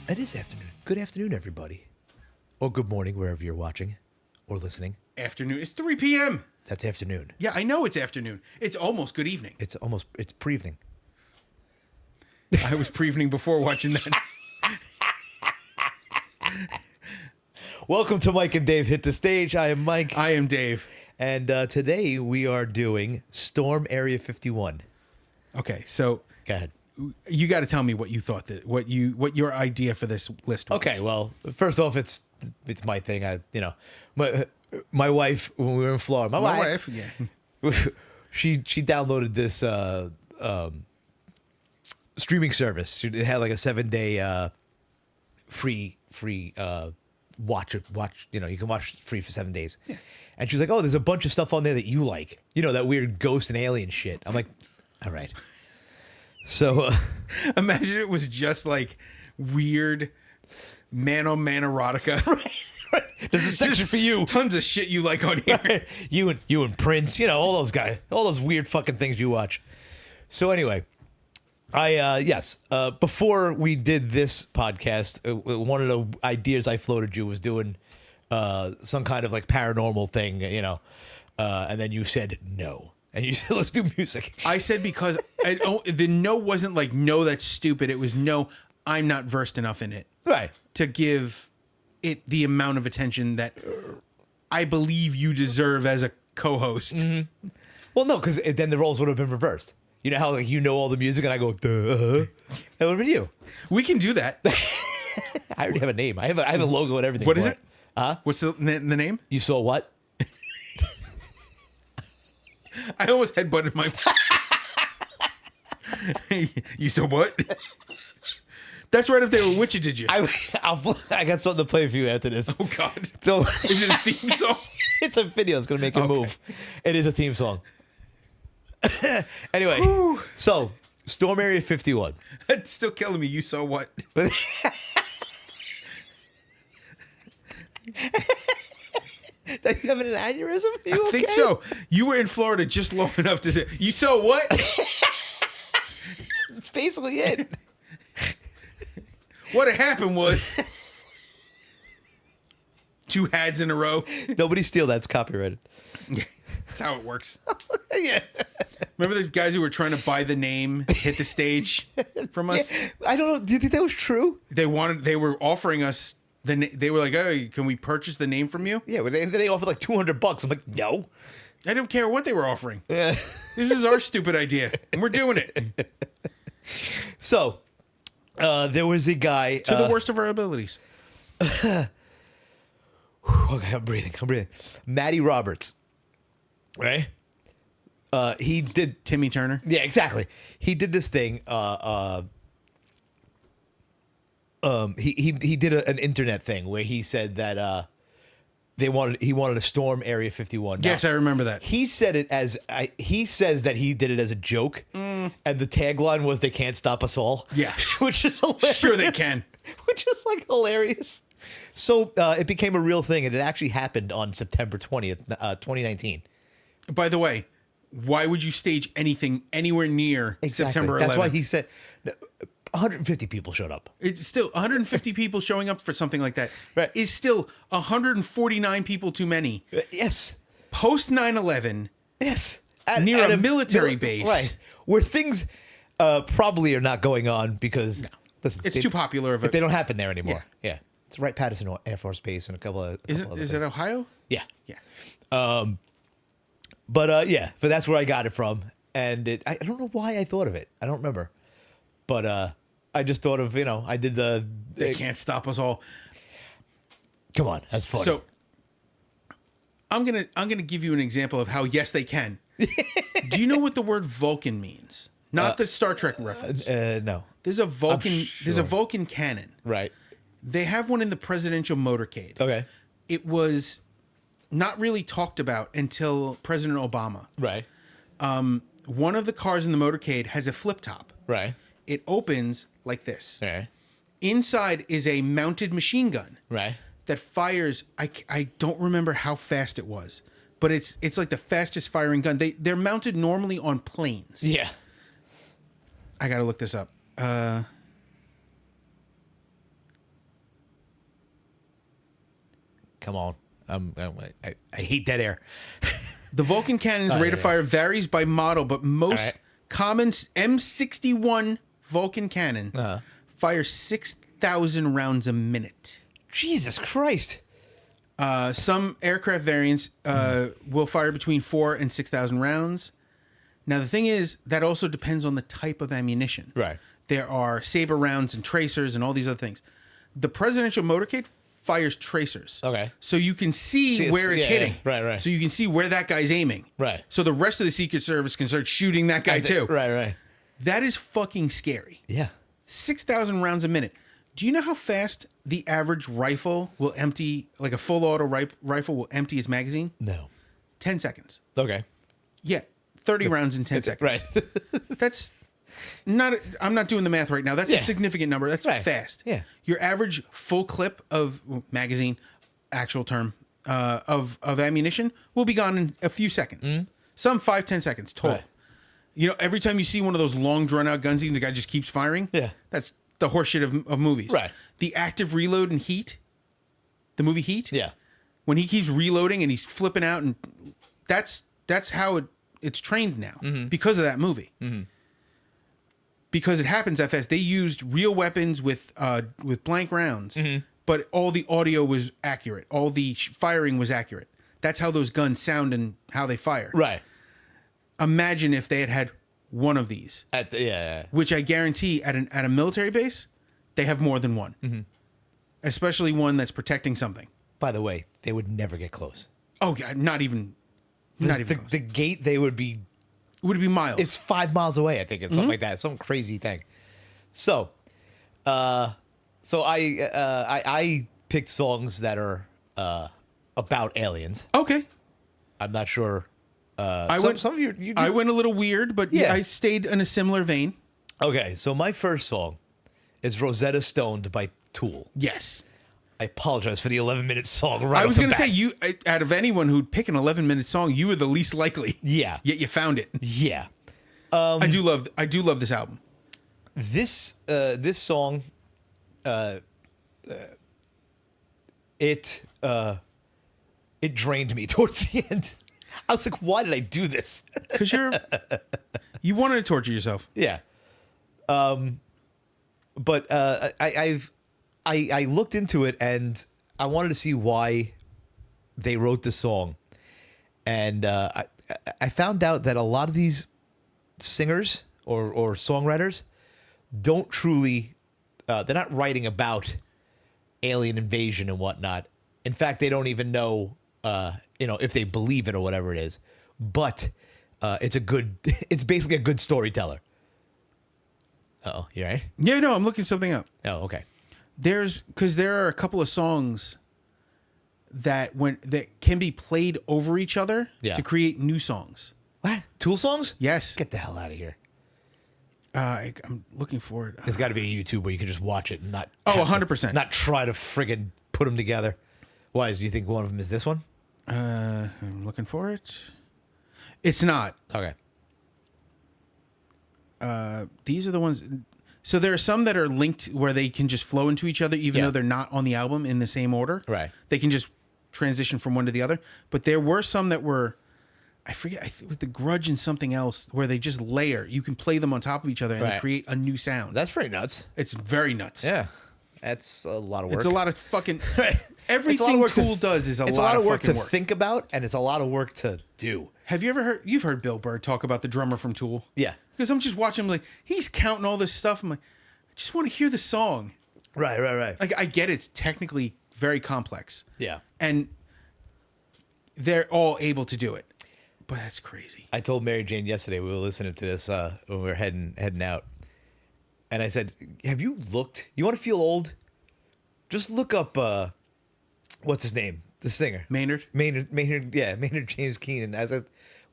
It is afternoon. Good afternoon, everybody. Or good morning, wherever you're watching or listening. Afternoon. It's 3 p.m. That's afternoon. Yeah, I know it's afternoon. It's almost good evening. It's pre-evening. I was pre-evening before watching that. Welcome to Mike and Dave Hit the Stage. I am Mike. I am Dave. And today we are doing Storm Area 51. Okay, so Go ahead. you got to tell me what you thought what your idea for this list was. Okay, well, first off, it's my thing. My wife, when we were in Florida, my wife, yeah. she downloaded this streaming service. It had like a 7-day free watch. You know, you can watch free for 7 days. Yeah. And she's like, "Oh, there's a bunch of stuff on there that you like. You know, that weird ghost and alien shit." I'm like, "All right." So imagine it was just like weird man-on-man erotica. Right. There's a section for you. Tons of shit you like on here. Right. You and Prince, you know, all those guys, all those weird fucking things you watch. So anyway, before we did this podcast, one of the ideas I floated you was doing some kind of like paranormal thing, you know, and then you said no. And you said, let's do music. I said because the no wasn't like, no, that's stupid. It was no, I'm not versed enough in it. Right. To give it the amount of attention that I believe you deserve as a co-host. Mm-hmm. Well, no, because then the roles would have been reversed. You know how like you know all the music and I go, duh. That would have been you. We can do that. I already have a name. I have a logo and everything. What is it? What's the name? You saw what? I almost headbutted my... You saw what? That's right up there with Wichita, did you? I got something to play for you after this. Oh, God. So, is it a theme song? It's a video. It's going to make you move. It is a theme song. Anyway, so Storm Area 51. It's still killing me. You saw what? That you having an aneurysm? Are you I think okay? so. You were in Florida just long enough to say, you saw what? It's basically it. What had happened was 2 hads in a row. Nobody steal that's copyrighted. Yeah, that's how it works. Yeah. Remember the guys who were trying to buy the name Hit the Stage from us? Yeah. I don't know. Do you think that was true? They were offering us they were like, "Oh, can we purchase the name from you?" Yeah, but they offered like $200. I'm like, no. I don't care what they were offering. Yeah. This is our stupid idea, and we're doing it. So, there was a guy to the worst of our abilities. Okay, I'm breathing. Matty Roberts, right? He did Timmy Turner. Yeah, exactly. He did this thing. He did an internet thing where he said that he wanted to storm Area 51. Yes, I remember that. He said it he says that he did it as a joke, and the tagline was "They can't stop us all." Yeah, which is hilarious. Sure, they can. Which is like hilarious. So it became a real thing, and it actually happened on September 20th, 2019. By the way, why would you stage anything anywhere near September 11th? That's why he said 150 people showed up. It's still 150 people showing up for something like that. Right. Is still 149 people too many. Yes. Post 9/11. Yes. Near a military base. Right. Where things probably are not going on because listen, it's too popular of they don't happen there anymore. Yeah. It's right Patterson Air Force Base and a couple of Is it Ohio? Yeah. Yeah. But that's where I got it from. And I don't know why I thought of it. I don't remember. But I just thought of, I did They can't stop us all. Come on, that's funny. So I'm gonna give you an example of how yes they can. Do you know what the word Vulcan means? Not the Star Trek reference. No. There's a Vulcan. Sure. There's a Vulcan cannon. Right. They have one in the presidential motorcade. Okay. It was not really talked about until President Obama. Right. One of the cars in the motorcade has a flip top. Right. It opens like this. Right. Inside is a mounted machine gun Right. that fires. I don't remember how fast it was, but it's like the fastest firing gun. They're mounted normally on planes. Yeah. I gotta look this up. Come on. I hate dead air. The Vulcan cannon's rate of fire varies by model, but most All right. common M61 Vulcan cannon fires 6,000 rounds a minute. Jesus Christ. Some aircraft variants will fire between 4,000 and 6,000 rounds. Now, the thing is, that also depends on the type of ammunition. Right. There are saber rounds and tracers and all these other things. The presidential motorcade fires tracers. Okay. So you can see where it's hitting. Yeah. Right. So you can see where that guy's aiming. Right. So the rest of the Secret Service can start shooting that guy too. Right. That is fucking scary. Yeah. 6,000 rounds a minute. Do you know how fast the average rifle will empty, like a full auto rifle will empty its magazine? No. 10 seconds. Okay. Yeah. 30 rounds in 10 seconds. Right. That's not, I'm not doing the math right now. That's a significant number. That's fast. Yeah. Your average full clip of magazine, actual term, of ammunition will be gone in a few seconds. Some 5-10 seconds total. Right. You know, every time you see one of those long drawn out gun scenes, the guy just keeps firing. Yeah. That's the horseshit of movies. Right. The active reload in Heat, the movie Heat. Yeah. When he keeps reloading and he's flipping out, and that's how it's trained now because of that movie. Because it happens that fast. They used real weapons with blank rounds, but all the audio was accurate. All the firing was accurate. That's how those guns sound and how they fire. Right. Imagine if they had one of these, Yeah. which I guarantee at a military base, they have more than one, especially one that's protecting something. By the way, they would never get close. Oh yeah, not even close. The gate they would be. Would it be miles? It's 5 miles away. I think it's something like that. Some crazy thing. So, I picked songs that are about aliens. okay. I'm not sure. I some, went. some of you. I went a little weird, but Yeah. I stayed in a similar vein. Okay, so my first song is Rosetta Stoned by Tool. Yes. I apologize for the 11-minute song. Right I was going to say you, out of anyone who'd pick an 11-minute song, you were the least likely. Yeah. Yet you found it. Yeah. I do love this album. This song, it drained me towards the end. I was like, why did I do this? Because you wanted to torture yourself. Yeah. But I looked into it and I wanted to see why they wrote the song. And I found out that a lot of these singers or songwriters don't truly, they're not writing about alien invasion and whatnot. In fact, they don't even know, if they believe it or whatever it is. But it's basically a good storyteller. Uh-oh, you right? Yeah, no, I'm looking something up. Oh, okay. Because there are a couple of songs that can be played over each other to create new songs. What? Tool songs? Yes. Get the hell out of here. I'm looking for it. There's got to be a YouTube where you can just watch it and not. Oh, have to- 100%. Not try to friggin' put them together. Why? Do you think one of them is this one? I'm looking for it. It's not. Okay. These are the ones. So there are some that are linked where they can just flow into each other, even though they're not on the album in the same order. Right. They can just transition from one to the other. But there were some that were, I forget, it was The Grudge and something else where they just layer. You can play them on top of each other and they Right. create a new sound. That's pretty nuts. It's very nuts. Yeah. That's a lot of work. It's a lot of fucking. Right. Everything Tool does is it's a lot of work fucking to work. think about, and it's a lot of work to do. Have you ever heard? You've heard Bill Burr talk about the drummer from Tool. Yeah. Because I'm just watching him like he's counting all this stuff. I'm like, I just want to hear the song. Right. Like I get it's technically very complex. Yeah. And they're all able to do it. But that's crazy. I told Mary Jane yesterday we were listening to this when we were heading out, and I said, "Have you looked? You want to feel old? Just look up what's his name? The singer. Maynard. Maynard James Keenan.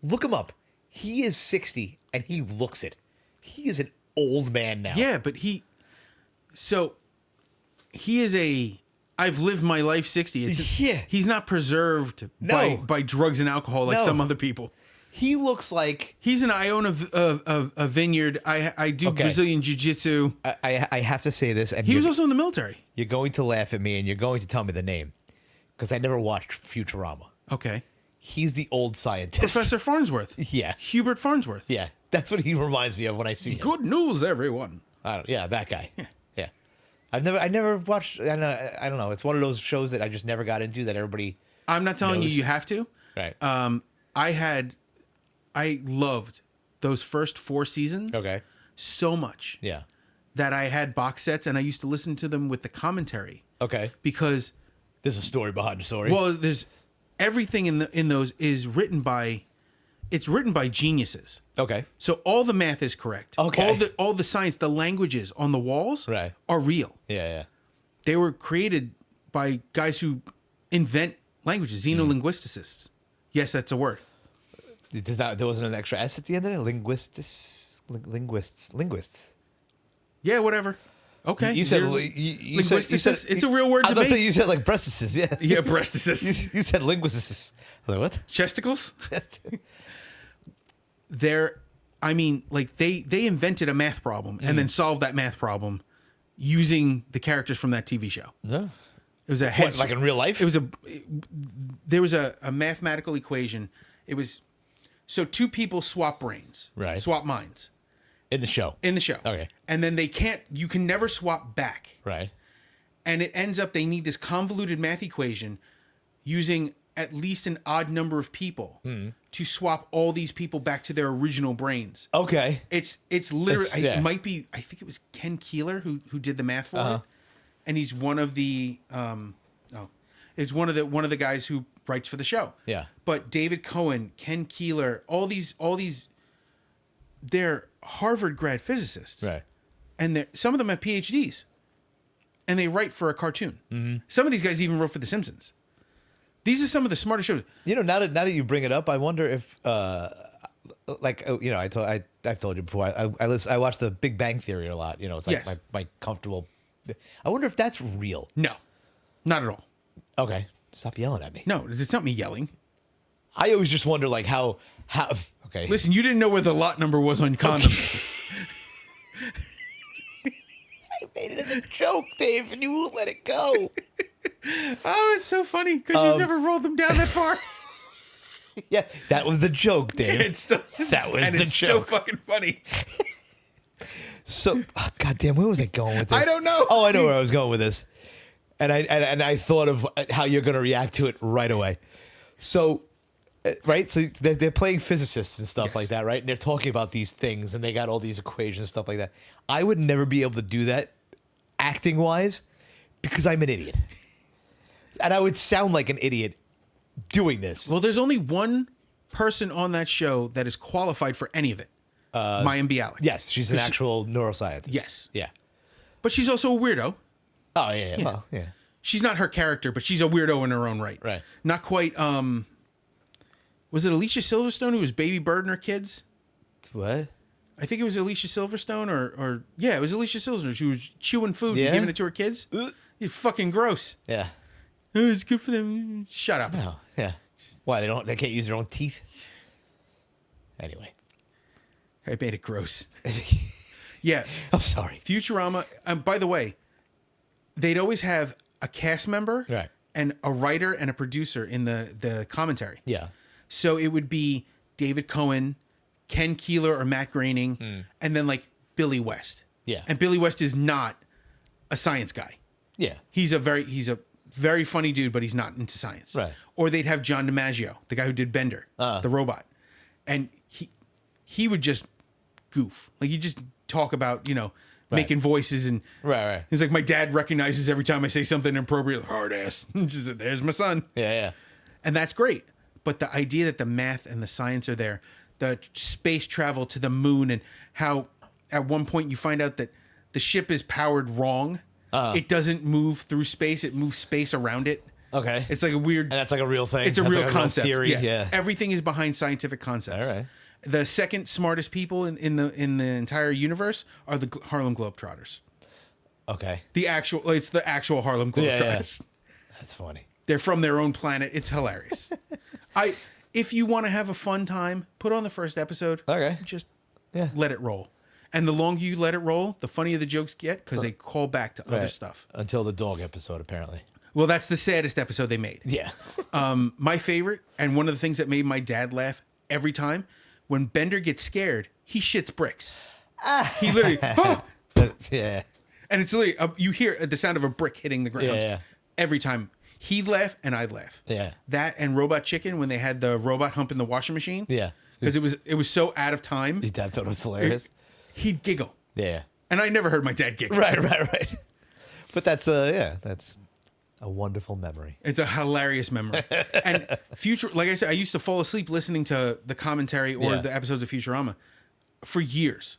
Look him up. He is 60 and he looks it. He is an old man now. Yeah, but he is I've lived my life 60. Yeah. He's not preserved No. by drugs and alcohol like No. some other people. He looks like I own a vineyard. I do Okay. Brazilian jiu-jitsu. I have to say this, and He was also in the military. you're going to laugh at me and you're going to tell me the name because I never watched Futurama. Okay. He's the old scientist. Professor Farnsworth. Yeah. Hubert Farnsworth. Yeah, that's what he reminds me of when I see him. Good news, everyone. Yeah, that guy. Yeah. I never watched. I don't know. It's one of those shows that I just never got into. That everybody. I'm not telling knows. you have to. Right. I loved those first 4 seasons. Okay. So much Yeah. that I had box sets and I used to listen to them with the commentary Okay. because, There's a story behind the story. well, there's everything in those is written by geniuses. Okay. So all the math is correct. Okay. All the science, the languages on the walls Right. are real. Yeah. They were created by guys who invent languages, xenolinguisticists. Yes, that's a word. There wasn't an extra S at the end of it. Linguists. Yeah, whatever. Okay. You said They're- you said it's a real word I to was me. say you said like breastists. Yeah. Yeah, breastists. You said linguists. I was like, what? Chesticles? They invented a math problem and then solved that math problem using the characters from that TV show. No. It was a head What, like in real life? there was a mathematical equation. It was so 2 people swap brains, Right. Swap minds in the show. in the show. Okay. And then you can never swap back. Right. And it ends up they need this convoluted math equation using at least an odd number of people to swap all these people back to their original brains. Okay. It's literally yeah. it might be I think it was Ken Keeler who did the math for it. And he's one of the it's one of the guys who writes for the show. Yeah. But David Cohen, Ken Keeler, all these they're Harvard grad physicists. Right. And some of them have PhDs. And they write for a cartoon. Some of these guys even wrote for The Simpsons. These are some of the smartest shows. You know, now that you bring it up, I wonder if, I've told you before. I watch The Big Bang Theory a lot. You know, it's like Yes. my comfortable. I wonder if that's real. No, not at all. Okay, stop yelling at me. No, it's not me yelling. I always just wonder, like how. Okay. Listen, you didn't know where the lot number was on condoms. I made it as a joke, Dave, and you won't let it go. Oh, it's so funny because you've never rolled them down that far. Yeah, that was the joke, Dave. That was and the it's still joke. fucking funny. So, goddamn, where was I going with this? I don't know. Oh, I know where I was going with this, and I thought of how you're going to react to it right away. So, right, so they're playing physicists and stuff like that, right? And they're talking about these things, and they got all these equations and stuff like that. I would never be able to do that, acting wise, because I'm an idiot, and I would sound like an idiot doing this. Well, there's only one person on that show that is qualified for any of it. Mayim Bialik. Yes, she's an actual neuroscientist. Yes. Yeah. But she's also a weirdo. Oh yeah. Well, yeah. She's not her character, but she's a weirdo in her own right. Right. Not quite. Was it Alicia Silverstone who was Baby Bird and her kids? What? I think it was Alicia Silverstone or it was Alicia Silverstone. She was chewing food Yeah? and giving it to her kids. It's fucking gross. Yeah. Oh, it's good for them. Shut up. No. Yeah. Why they can't use their own teeth? Anyway. I made it gross. Yeah. I'm sorry. Futurama. By the way, they'd always have a cast member Right. and a writer and a producer in the commentary. Yeah. So it would be David Cohen, Ken Keeler or Matt Groening, and then like Billy West. Yeah. And Billy West is not a science guy. Yeah. He's a very funny dude, but he's not into science. Right. Or they'd have John DiMaggio, the guy who did Bender, the robot, and he would just goof, like he just talk about making voices and Right. he's like, my dad recognizes every time I say something inappropriate, hard ass. Just there's my son, Yeah. and that's great. But the idea that the math and the science are there, the space travel to the moon, and how at one point you find out that the ship is powered wrong. It doesn't move through space; it moves space around it. Okay. It's like a weird. And that's like a real thing. It's a That's real like concept. theory. Yeah. Everything is behind scientific concepts. All right. The second smartest people in the entire universe are the Harlem Globetrotters. Okay. It's the actual Harlem Globetrotters. Yeah. That's funny. They're from their own planet. It's hilarious. If you want to have a fun time, put on the first episode. Okay. Just Yeah. let it roll. And the longer you let it roll, the funnier the jokes get because they call back to other Right. stuff. Until the dog episode, apparently. Well, that's the saddest episode they made. Yeah. My favorite, and one of the things that made my dad laugh every time, when Bender gets scared, he shits bricks. He literally, Yeah. and it's literally, you hear the sound of a brick hitting the ground. Yeah. Every time. He'd laugh and I'd laugh. Yeah. That and Robot Chicken when they had the robot humping the washing machine. Yeah. Because it was so out of time. Your dad thought it was hilarious. He'd giggle. Yeah. And I never heard my dad giggle. Right. But that's that's a wonderful memory. It's a hilarious memory. And like I said, I used to fall asleep listening to the commentary or Yeah. the episodes of Futurama for years.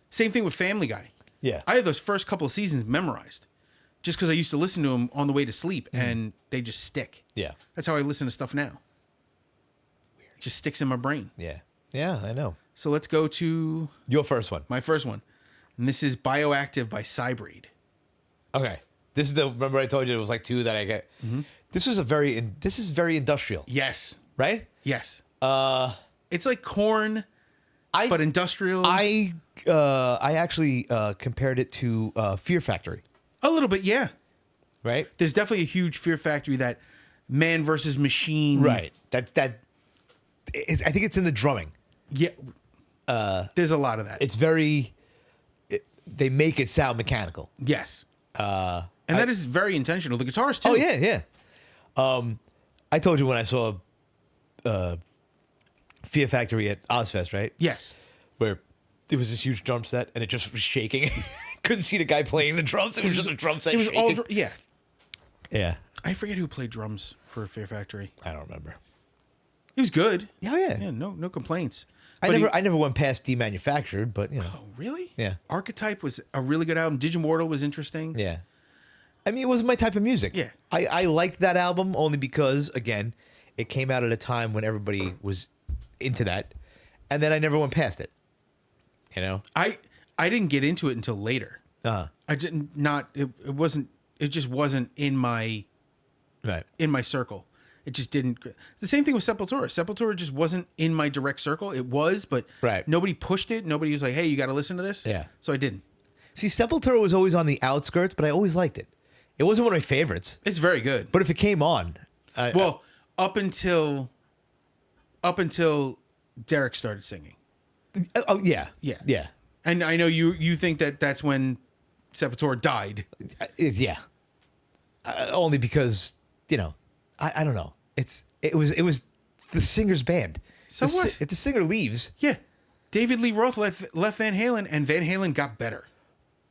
Same thing with Family Guy. Yeah. I had those first couple of seasons memorized just because I used to listen to them on the way to sleep and they just stick. Yeah. That's how I listen to stuff now. Weird. It just sticks in my brain. Yeah. Yeah, I know. So let's go to Your first one. my first one. And this is Bioactive by Cybreed. Okay. This is remember I told you it was like two that I get. This is very industrial, Yes. right? Yes. It's like corn, but industrial. I actually compared it to Fear Factory, A little bit, yeah. right? There's definitely a huge Fear Factory that man versus machine. Right. I think it's in the drumming. Yeah. There's a lot of that. It's they make it sound mechanical. Yes. And that is very intentional. The guitars too. Oh yeah. I told you when I saw Fear Factory at Ozfest, right? Yes. Where there was this huge drum set and it just was shaking. Couldn't see the guy playing the drums. It was just a drum set. It was shaking. yeah. Yeah. I forget who played drums for Fear Factory. I don't remember. He was good. Oh yeah. Yeah, no complaints. I But never went past Demanufactured, but you know. Oh, really? Yeah. Archetype was a really good album. Digimortal was interesting. Yeah. I mean, it wasn't my type of music. Yeah. I liked that album only because, again, it came out at a time when everybody was into that. And then I never went past it. You know? I didn't get into it until later. Uh-huh. I didn't it just wasn't in my Right. circle. It just didn't. The same thing with Sepultura. Sepultura just wasn't in my direct circle. It was, but Right. nobody pushed it. Nobody was like, hey, you got to listen to this. Yeah. So I didn't. See, Sepultura was always on the outskirts, but I always liked it. It wasn't one of my favorites. It's very good. But if it came on, Up until Derek started singing. oh yeah, Yeah. yeah, And I know you think that that's when Sepultura died. yeah. Only because I don't know. It was the singer's band. So what? If the singer leaves, Yeah. David Lee Roth left Van Halen, and Van Halen got better.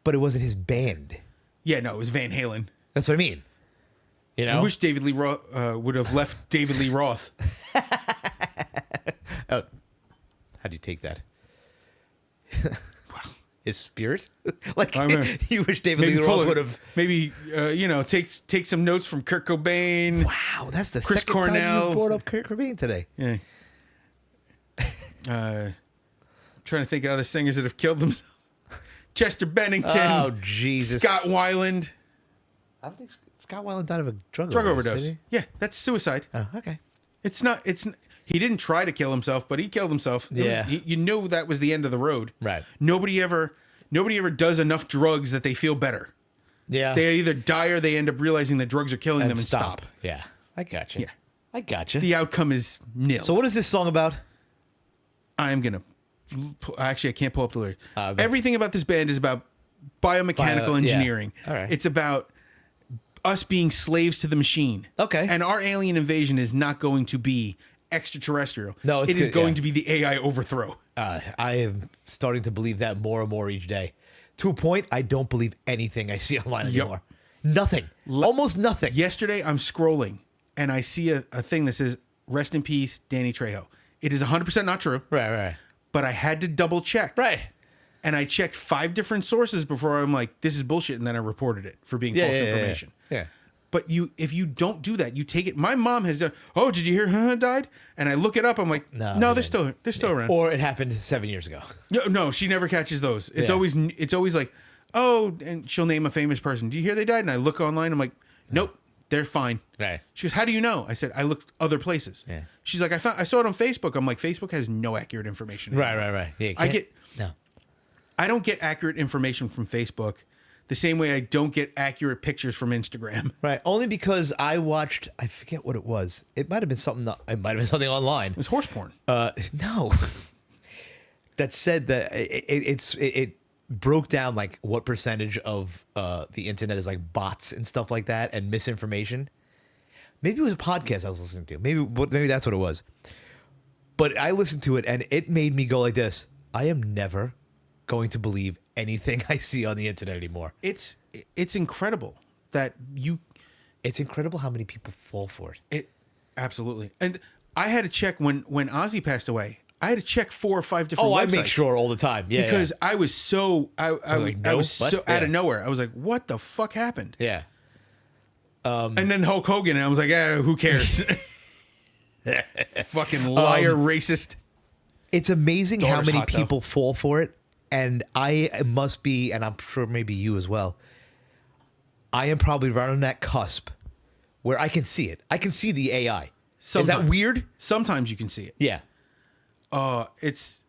but it wasn't his band. Yeah, no, it was Van Halen. That's what I mean. You know, I wish David Lee Roth would have left David Lee Roth. how do you take that? His spirit, like I mean, you wish David Lee Roth would have. Maybe take some notes from Kurt Cobain. Wow, that's the Chris second Cornell. time you brought up Kurt Cobain today. Yeah. Trying to think of other singers that have killed themselves. Chester Bennington. Oh Jesus, Scott Weiland. I don't think Scott Weiland died of a drug Overdose. did Yeah, that's suicide. he? Oh, okay. It's not. He didn't try to kill himself, but he killed himself. Yeah. You knew that was the end of the road. Right. Nobody ever does enough drugs that they feel better. Yeah. They either die or they end up realizing that drugs are killing them and stop. Yeah, I got you. Yeah. I got you. The outcome is nil. So what is this song about? I'm gonna. Actually, I can't pull up the lyrics. That's- Everything about this band is about biomechanical yeah. engineering. All right. It's about us being slaves to the machine. Okay. And our alien invasion is not going to be extraterrestrial. No, it's it is good, going yeah. to be the AI overthrow. I am starting to believe that more and more each day. To a point, I don't believe anything I see online Yep. anymore. Nothing. Almost nothing. Yesterday, I'm scrolling and I see a thing that says "Rest in peace, Danny Trejo." It is 100% not true, Right. but I had to double check. Right. And I checked 5 different sources before I'm like, this is bullshit. And then I reported it for being false information. Yeah. But if you don't do that, you take it. My mom has done. Oh, did you hear? Died? And I look it up. I'm like, no, they're still around. Or it happened 7 years ago. No, she never catches those. It's always like, oh, and she'll name a famous person. Do you hear they died? And I look online. I'm like, nope, they're fine. Right. She goes, how do you know? I said, I looked other places. Yeah. She's like, I saw it on Facebook. I'm like, Facebook has no accurate information. Right. Yeah, I don't get accurate information from Facebook the same way I don't get accurate pictures from Instagram. Right. Only because I watched, I forget what it was. It might have been something. It might have been something online. It was horse porn. No. That said that it broke down like what percentage of the internet is like bots and stuff like that and misinformation. Maybe it was a podcast I was listening to. Maybe that's what it was. But I listened to it and it made me go like this. I am never going to believe anything I see on the internet anymore. It's incredible that you. It's incredible how many people fall for it. Absolutely. And I had to check when Ozzy passed away. I had to check 4 or 5 different websites. I make sure all the time. Yeah. Because I was so I was so out of Yeah. nowhere. I was like, what the fuck happened? Yeah. And then Hulk Hogan, and I was like, who cares? Fucking liar, racist. It's amazing how Daughter's many hot, though. people fall for it. And I must be, and I'm sure maybe you as well, I am probably right on that cusp where I can see it. I can see the AI. Is that weird? Sometimes you can see it. Yeah. It's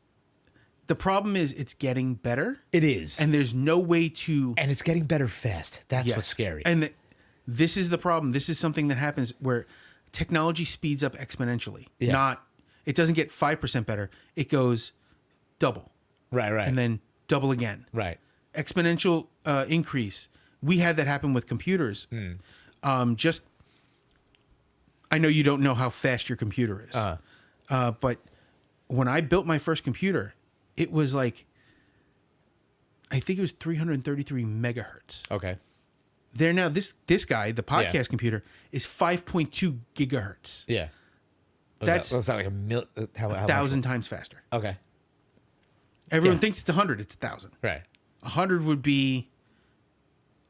the problem is it's getting better. It is. And there's no way to. And it's getting better fast. That's what's scary. And this is the problem. This is something that happens where technology speeds up exponentially. Yeah. It doesn't get 5% better. It goes double. Right. And then double again. Right. Exponential increase. We had that happen with computers. I know you don't know how fast your computer is. But when I built my first computer, it was like, I think it was 333 megahertz. Okay. There now, this guy, the podcast computer, is 5.2 gigahertz. Yeah. That's not like how 1,000 times faster. Okay. Everyone thinks it's 100. It's 1,000. Right. 100 would be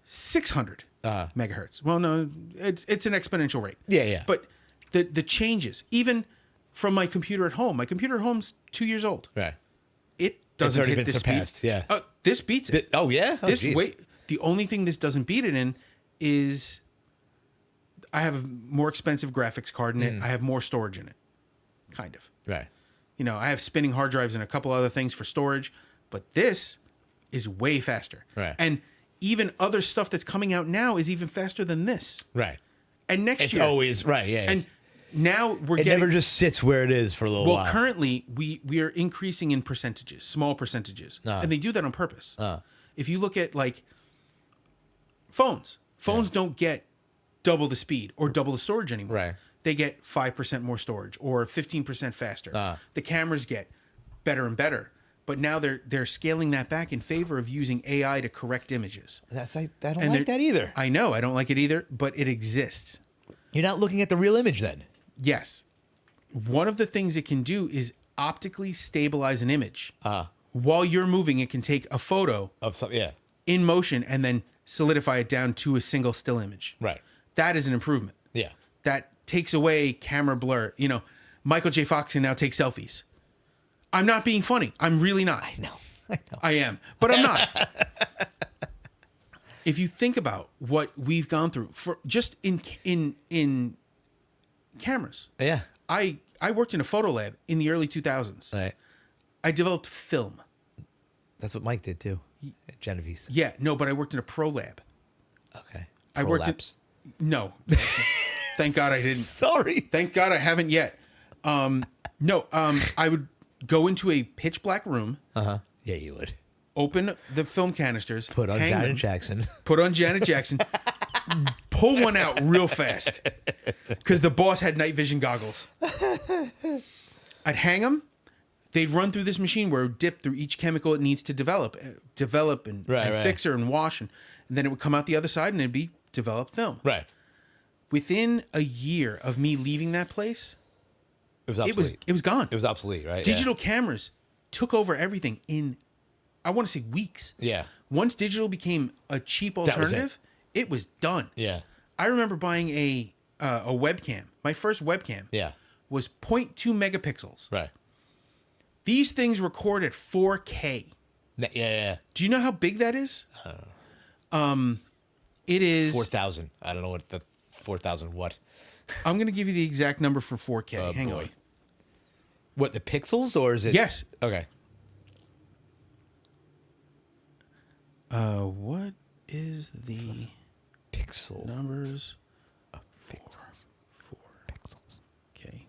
600 megahertz. Well, no, it's an exponential rate. Yeah. But the changes, even from my computer at home, my computer at home's 2 years old. Right. It doesn't already hit been this surpassed, speed. yeah. This beats it. Oh, yeah? Oh, The only thing this doesn't beat it in is I have a more expensive graphics card in it. I have more storage in it. Kind of. Right. I have spinning hard drives and a couple other things for storage, but this is way faster. Right. And even other stuff that's coming out now is even faster than this. Right. And next It's year. always, right, yeah. And now we're It getting. never just sits where it is for a little while. Well, currently we are increasing in percentages, small percentages, and they do that on purpose. If you look at like phones don't get double the speed or double the storage anymore. Right. They get 5% more storage or 15% faster. The cameras get better and better, but now they're scaling that back in favor of using AI to correct images. I don't like that either. I know, I don't like it either, but it exists. You're not looking at the real image then. Yes. One of the things it can do is optically stabilize an image. While you're moving, it can take a photo Of something, yeah. in motion and then solidify it down to a single still image. Right. That is an improvement. Yeah. That takes away camera blur. Michael J. Fox can now take selfies. I'm not being funny. I'm really not. I know. I am, but I'm not. If you think about what we've gone through for just in cameras. Yeah. I worked in a photo lab in the early 2000s. Right. I developed film. That's what Mike did too. Genevieve's. Yeah, no, but I worked in a pro lab. Okay. I worked in no. Thank God I didn't. Sorry. Thank God I haven't yet. I would go into a pitch black room, Yeah, you would. open the film canisters, Put on hang Janet them, Jackson. put on Janet Jackson, pull one out real fast because the boss had night vision goggles. I'd hang them. They'd run through this machine where it would dip through each chemical it needs to develop and Right. fix her and wash, and then it would come out the other side and it'd be developed film. Right. Within a year of me leaving that place, It was obsolete. it was gone. It was obsolete, right? Digital cameras took over everything in, I want to say, weeks. Yeah. Once digital became a cheap was it. alternative, it was done. Yeah. I remember buying a webcam. My first webcam Yeah. was 0.2 megapixels. Right. These things record at 4K. Yeah. Do you know how big that is? It is 4,000. I don't know what the 4,000 what. I'm going to give you the exact number for 4K. Hang boy. on. What, the pixels or is it? Yes. Okay. What is the Pixel. numbers for Pixels. 4K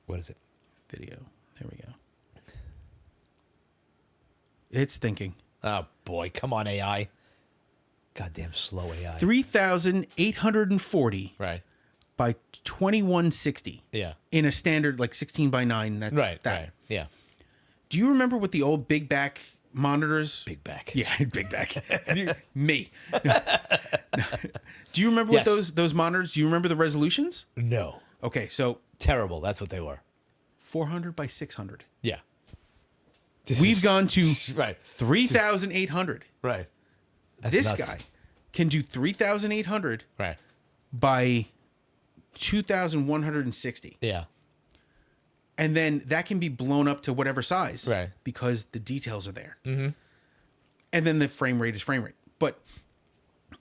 What is it? video? There we go. It's thinking. Oh, boy. Come on, AI. Goddamn slow AI. 3,840 Right. by 2160 Yeah. in a standard like 16 by 9. That's Right. that. Right. Yeah. Do you remember what the old big back monitors? Big back. Yeah, big back. Me. Do you remember what Yes. those monitors? Do you remember the resolutions? No. Okay, so Terrible. That's what they were. 400 by 600. Yeah. We've gone to Right. 3,800. Right. That's This nuts. guy can do 3,800 Right. by 2,160. Yeah. And then that can be blown up to whatever size. Right. Because the details are there. Mm-hmm. And then the frame rate is frame rate. But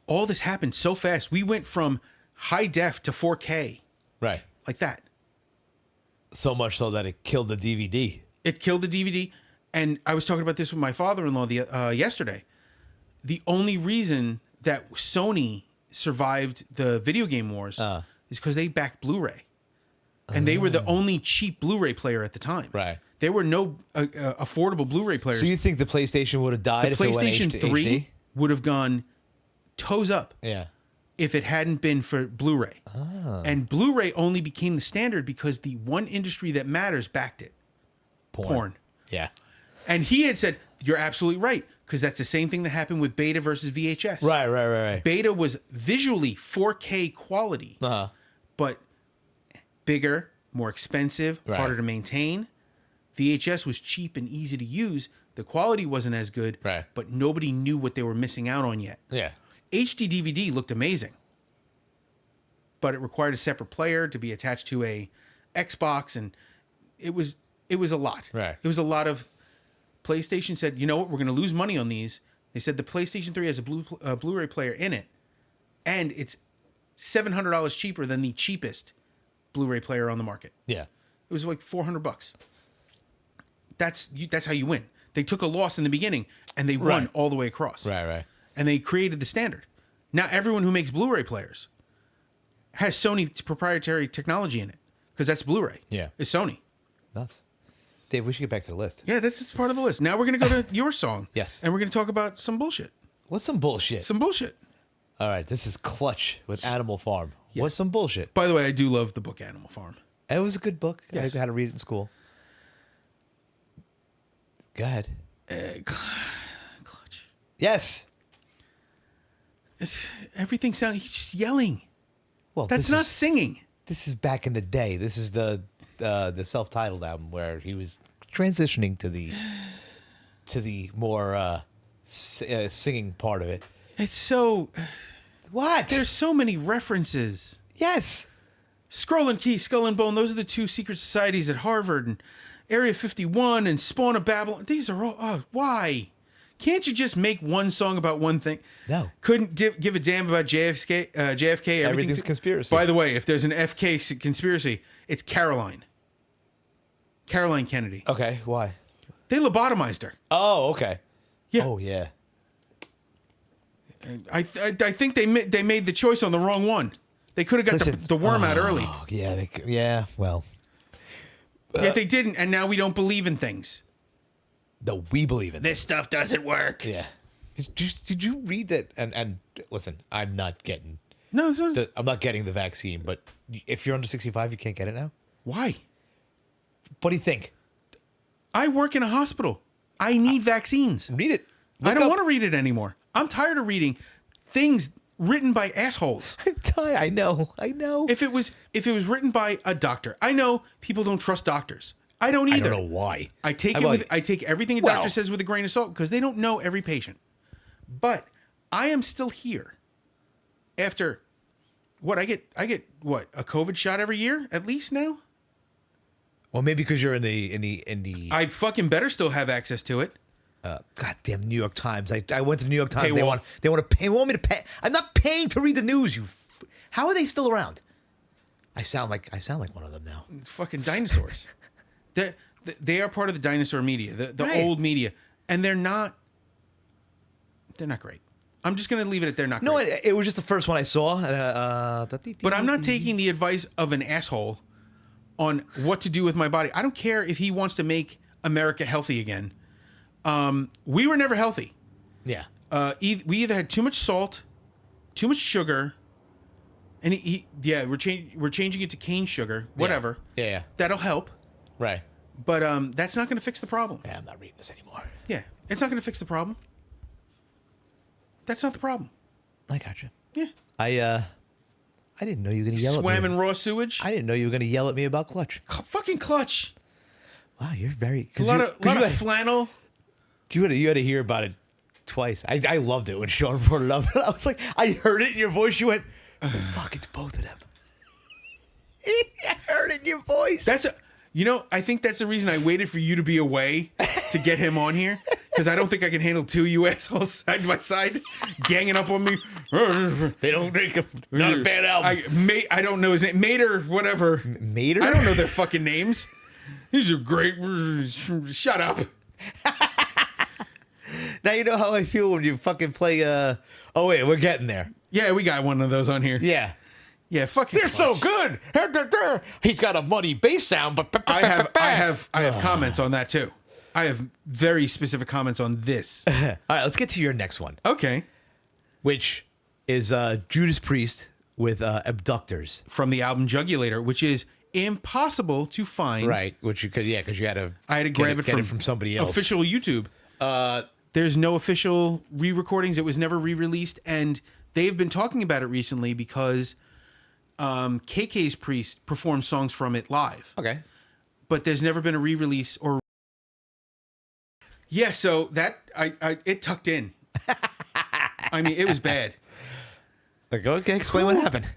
all this happened so fast. We went from high def to 4K Right. like that. So much so that it killed the DVD. It killed the DVD. And I was talking about this with my father-in-law yesterday. The only reason that Sony survived the video game wars is because they backed Blu-ray. And they were the only cheap Blu-ray player at the time. Right. There were no affordable Blu-ray players. So you think the PlayStation would have died The if it went PlayStation to 3 HD? would have gone toes up Yeah. if it hadn't been for Blu-ray. And Blu-ray only became the standard because the one industry that matters backed it. Porn. Yeah. And he had said, you're absolutely right, because that's the same thing that happened with Beta versus VHS. Right. Beta was visually 4K quality, Uh-huh. but bigger, more expensive, Right. harder to maintain. VHS was cheap and easy to use. The quality wasn't as good, Right. but nobody knew what they were missing out on yet. Yeah. HD DVD looked amazing, but it required a separate player to be attached to a Xbox, and it was a lot. Right. It was a lot of. PlayStation said, you know what, we're going to lose money on these. They said the PlayStation 3 has a Blu-ray player in it, and it's $700 cheaper than the cheapest Blu-ray player on the market. Yeah. It was like $400. That's how you win. They took a loss in the beginning, and they won Right. all the way across. Right. And they created the standard. Now everyone who makes Blu-ray players has Sony proprietary technology in it, because that's Blu-ray. Yeah. It's Sony. Nuts. Dave, we should get back to the list. Yeah, that's just part of the list. Now we're going to go to your song. Yes. And we're going to talk about some bullshit. What's some bullshit? Some bullshit. All right, this is Clutch with Animal Farm. What's some bullshit? By the way, I do love the book Animal Farm. It was a good book. Yes. I had to read it in school. Go ahead. Clutch. Yes. Everything sounds. He's just yelling. Well, That's not singing. This is back in the day. This is the self-titled album where he was transitioning to the more singing part of it. It's so. What? There's so many references. Yes. Scroll and Key, Skull and Bone. Those are the two secret societies at Harvard and Area 51 and Spawn of Babylon. These are all. Oh, why? Can't you just make one song about one thing? No. Couldn't give a damn about JFK. Everything's conspiracy. By the way, if there's an FK conspiracy, it's Caroline. Caroline Kennedy. Okay. Why? They lobotomized her. Oh, okay. Yeah. Oh, yeah. I think they made the choice on the wrong one. They could have got Listen, the worm out early. Oh, yeah. Yeah. Well. Yet they didn't, and now we don't believe in things. No, we believe in This stuff doesn't work. Yeah. Did you read that? And listen, I'm not getting No, I'm not getting the vaccine, but if you're under 65, you can't get it now. why? What do you think? I work in a hospital. I need vaccines. Read it. I don't want to read it anymore. I'm tired of reading things written by assholes. I know. If it was written by a doctor, I know people don't trust doctors. I don't I either. don't know why. I take I'm it like- with I take everything a Well- doctor says with a grain of salt because they don't know every patient. But I am still here. after what I get what, a COVID shot every year at least now. Well, maybe because you're in the. I fucking better still have access to it. Goddamn New York Times. I went to the New York Times. Paywall. They want to pay. Want me to pay? I'm not paying to read the news. How are they still around? I sound like one of them now. Fucking dinosaurs. They are part of the dinosaur media, the Right. old media, and they're not great. I'm just gonna leave it at they're not No, great. it was just the first one I saw. But I'm not taking the advice of an asshole on what to do with my body. I don't care if he wants to make America healthy again. We were never healthy. Yeah. We either had too much salt, too much sugar, and we're changing it to cane sugar, whatever. Yeah. That'll help, Right. but that's not going to fix the problem. Yeah, I'm not reading this anymore. Yeah, it's not going to fix the problem. That's not the problem. I got you. Yeah. I didn't know you were gonna yell Swam at me. in raw sewage. I didn't know you were gonna yell at me about Clutch. Fucking Clutch. Wow, you're very. A lot of flannel. You had to hear about it twice. I loved it when Sean brought it up. I was like, I heard it in your voice. You went, "Fuck, it's both of them." I heard it in your voice. I think that's the reason I waited for you to be away to get him on here, because I don't think I can handle two you assholes side by side ganging up on me. They don't make not a bad album. I don't know his name, Mater, whatever. Mater? I don't know their fucking names. These are great. Shut up. Now you know how I feel when you fucking play. Oh wait, we're getting there. Yeah, we got one of those on here. Yeah. Yeah, fucking. They're so good. He's got a muddy bass sound, but I have comments on that too. I have very specific comments on this. All right, let's get to your next one, Okay. which is Judas Priest with Abductors. From the album Jugulator, which is impossible to find. Right, which you could, because you had to. I had to grab get it from somebody else. Official YouTube. There's no official re-recordings. It was never re-released, and they've been talking about it recently because KK's Priest performed songs from it live. Okay. But there's never been a re-release or. Yeah, so that it tucked in. I mean, it was bad. Like, okay, explain what happened.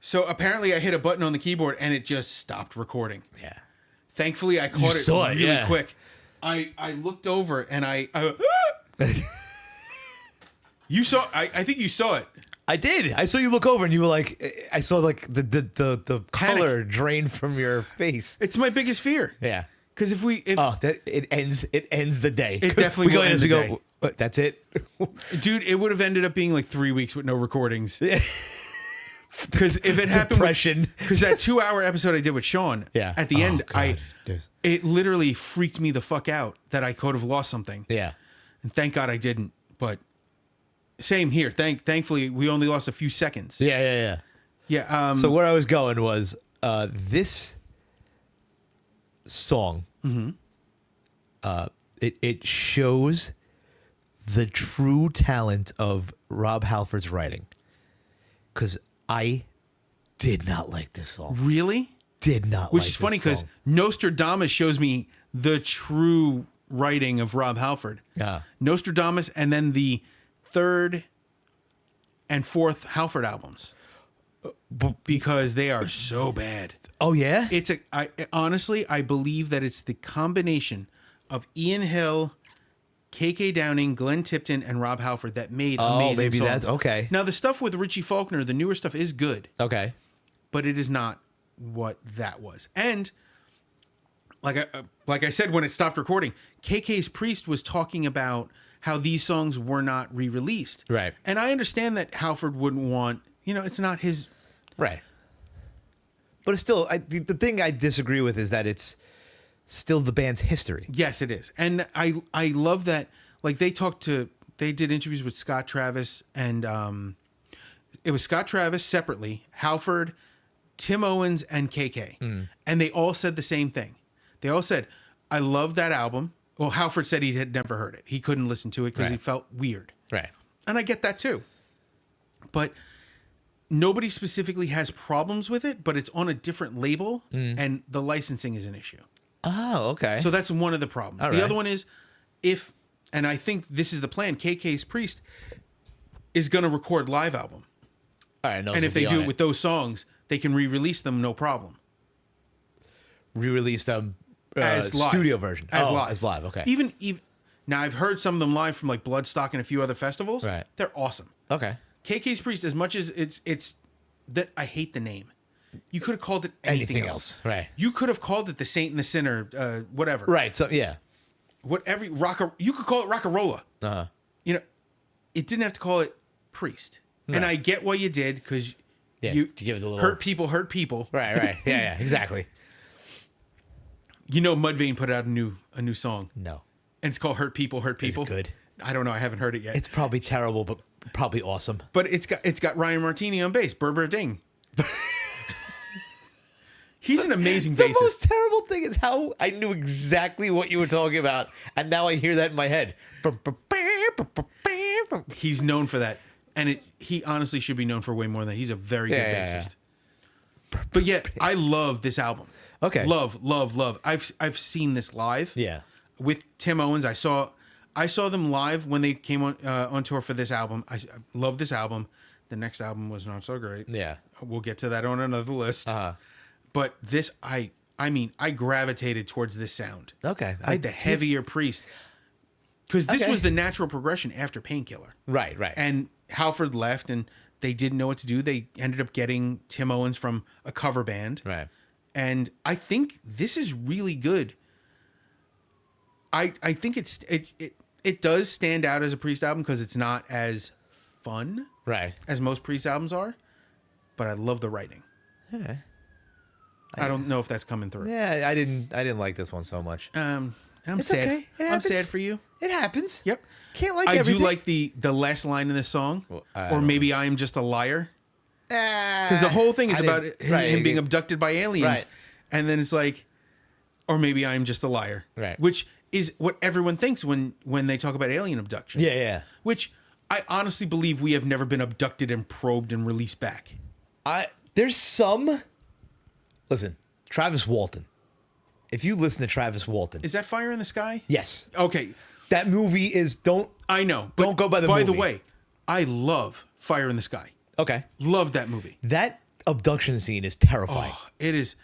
So apparently, I hit a button on the keyboard and it just stopped recording. Yeah. Thankfully, I caught it saw it, really yeah. quick. I looked over and you saw. I think you saw it. I did. I saw you look over and you were like, I saw like the color drain from your face. It's my biggest fear. Yeah. Because if it ends the day. It definitely will end the day. That's it. Dude, it would have ended up being like 3 weeks with no recordings. Because if it happened, Depression. Because that 2-hour episode I did with Sean, Yeah. at the end, God. it literally freaked me the fuck out that I could have lost something. Yeah. And thank God I didn't. But same here. Thankfully, we only lost a few seconds. Yeah. Yeah. So where I was going was this song. Mm-hmm. It shows the true talent of Rob Halford's writing, because I did not like this song. Really? Did not. Which like is funny this because song. Nostradamus shows me the true writing of Rob Halford. Yeah. Nostradamus, and then the third and fourth Halford albums, because they are so bad. Oh yeah. Honestly, I believe that it's the combination of Ian Hill, KK Downing, Glenn Tipton, and Rob Halford that made amazing maybe songs. that's okay. Now the stuff with Richie Faulkner, the newer stuff, is good, Okay. but it is not what that was. And like I said when it stopped recording, KK's Priest was talking about how these songs were not re-released. Right. And I understand that Halford wouldn't want, it's not his. Right. But it's still, the thing I disagree with is that it's still the band's history. Yes, it is. And I love that, like they did interviews with Scott Travis, and it was Scott Travis separately, Halford, Tim Owens, and KK. And they all said the same thing. They all said, I love that album. Well, Halford said he had never heard it. He couldn't listen to it because he felt weird. Right. And I get that too. But nobody specifically has problems with it, but it's on a different label, and the licensing is an issue. Oh, okay. So that's one of the problems. All the right. other one is and I think this is the plan, KK's Priest is going to record live album. All right, no, And so if they be do on it with those songs, they can re-release them no problem. re-release them As live. studio version. As live. Okay. Even now, I've heard some of them live from like Bloodstock and a few other festivals. Right. They're awesome. Okay. KK's Priest, as much as it's that I hate the name. You could have called it anything else. Right. You could have called it the Saint and the Sinner, whatever. Right. So yeah. Whatever you could call it Rockarola. Uh-huh. You know, it didn't have to call it Priest. No. And I get why you did, because you to give it a little hurt people. Right. Right. Yeah. Exactly. You know, Mudvayne put out a new song, No. and it's called "Hurt People." Is it good? I don't know. I haven't heard it yet. It's probably terrible, but probably awesome. But it's got Ryan Martini on bass. Berber Ding. He's an amazing The bassist. most terrible thing is how I knew exactly what you were talking about, and now I hear that in my head. He's known for that, and he honestly should be known for way more than that. He's a very good bassist. But yet, I love this album. Okay. Love. I've seen this live. Yeah. With Tim Owens, I saw them live when they came on tour for this album. I love this album. The next album was not so great. Yeah. We'll get to that on another list. Uh-huh. But this, I gravitated towards this sound. Okay. Like the heavier Priest. Because this Okay. was the natural progression after Painkiller. Right. And Halford left, and they didn't know what to do. They ended up getting Tim Owens from a cover band. Right. And I think this is really good. I think it does stand out as a Priest album because it's not as fun Right. as most Priest albums are, but I love the writing. Yeah. I don't know if that's coming through. Yeah, I didn't like this one so much. I'm It's sad. okay. It I'm happens. sad for you. It happens. Yep. Can't like I everything. do like the last line in this song, Well, I or don't maybe I am just a liar. Because Because the whole thing is about him being abducted by aliens. Right. And then it's like, or maybe I am just a liar. Right. Which is what everyone thinks when they talk about alien abduction. Yeah. Which I honestly believe we have never been abducted and probed and released back. There's some. Listen, Travis Walton. If you listen to Travis Walton, Is that Fire in the Sky? yes, Okay. that movie is I know. Don't go by the By the movie. way, I love Fire in the Sky. okay. Love that movie. That abduction scene is terrifying. Oh, it is.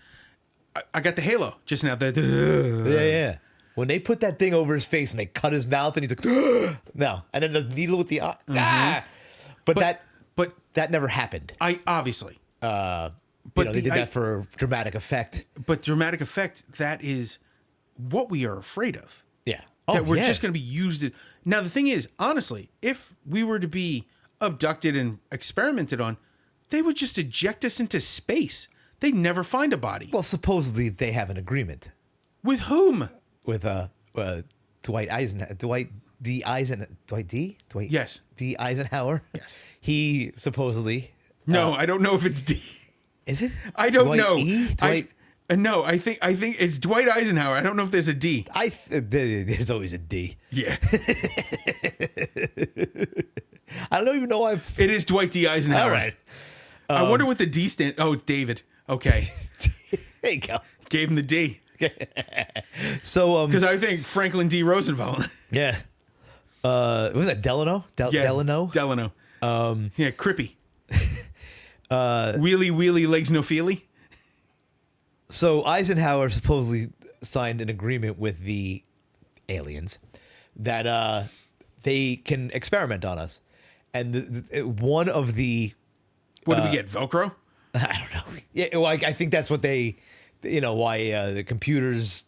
I got the halo just now. Yeah. When they put that thing over his face and they cut his mouth and he's like, no, and then the needle with the eye. But that never happened. I obviously. But they did that for dramatic effect. But dramatic effect, that is what we are afraid of. Yeah. That we're just going to be used. Now, the thing is, honestly, if we were to be abducted and experimented on, they would just eject us into space. They'd nenever find a body. Well, supposedly they have an agreement With whom? with Dwight Eisenhower. Dwight D. Yes. D. Eisenhower. Yes. He supposedly. No, I don't know if it's D. Is it? I don't Dwight know. E? Dwight. No, I think it's Dwight Eisenhower. I don't know if there's a D. There's always a D. Yeah. I don't even know why. It is Dwight D. Eisenhower. All right. I wonder what the D stands. Oh, David. Okay. There you go. Gave him the D. So Because I think Franklin D. Roosevelt. yeah. Was that Delano? Delano? Delano. Yeah, Crippy. Wheelie legs no feely. So Eisenhower supposedly signed an agreement with the aliens that they can experiment on us, and one of the What did we get? Velcro? I don't know. Yeah, well, I think that's what they, why the computers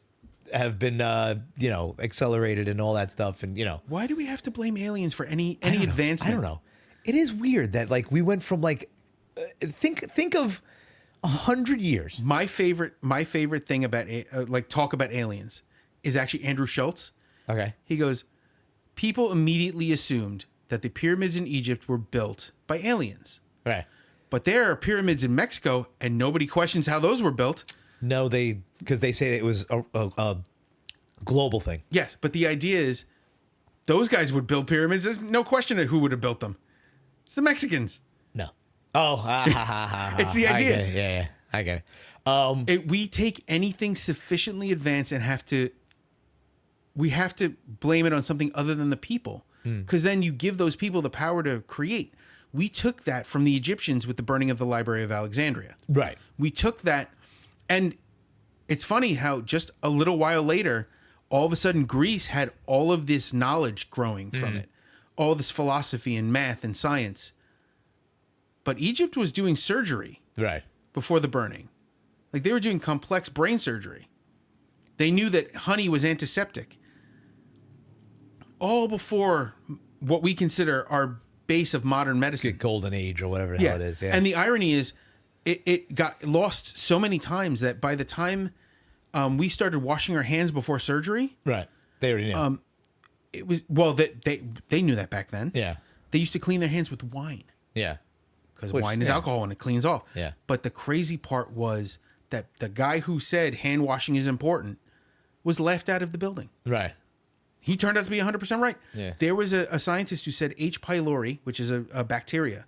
have been accelerated and all that stuff, and Why do we have to blame aliens for any I don't know. advancement? I don't know. It is weird that we went from think of 100 years. My favorite thing about talk about aliens is actually Andrew Schultz. Okay. He goes, people immediately assumed that the pyramids in Egypt were built by aliens. Right. But there are pyramids in Mexico, and nobody questions how those were built. No, because they say it was a global thing. Yes, but the idea is those guys would build pyramids. There's no question of who would have built them. It's the Mexicans. No. Oh, It's the idea. I get it. Yeah, I get it. We take anything sufficiently advanced and we have to blame it on something other than the people. Because then you give those people the power to create. We took that from the Egyptians with the burning of the Library of Alexandria. Right. We took that, and it's funny how just a little while later, all of a sudden Greece had all of this knowledge growing from it, all this philosophy and math and science. But Egypt was doing surgery Right. before the burning. Like they were doing complex brain surgery. They knew that honey was antiseptic. All before what we consider our base of modern medicine. Golden age or whatever the hell it is. Yeah. And the irony is, it got lost so many times that by the time we started washing our hands before surgery, right. They already knew. it was they knew that back then. Yeah. They used to clean their hands with wine Yeah. because Which, wine is yeah. alcohol and it cleans off. Yeah. But the crazy part was that the guy who said hand washing is important was laughed out of the building. Right. He turned out to be 100% right. Yeah. There was a scientist who said H. pylori, which is a bacteria,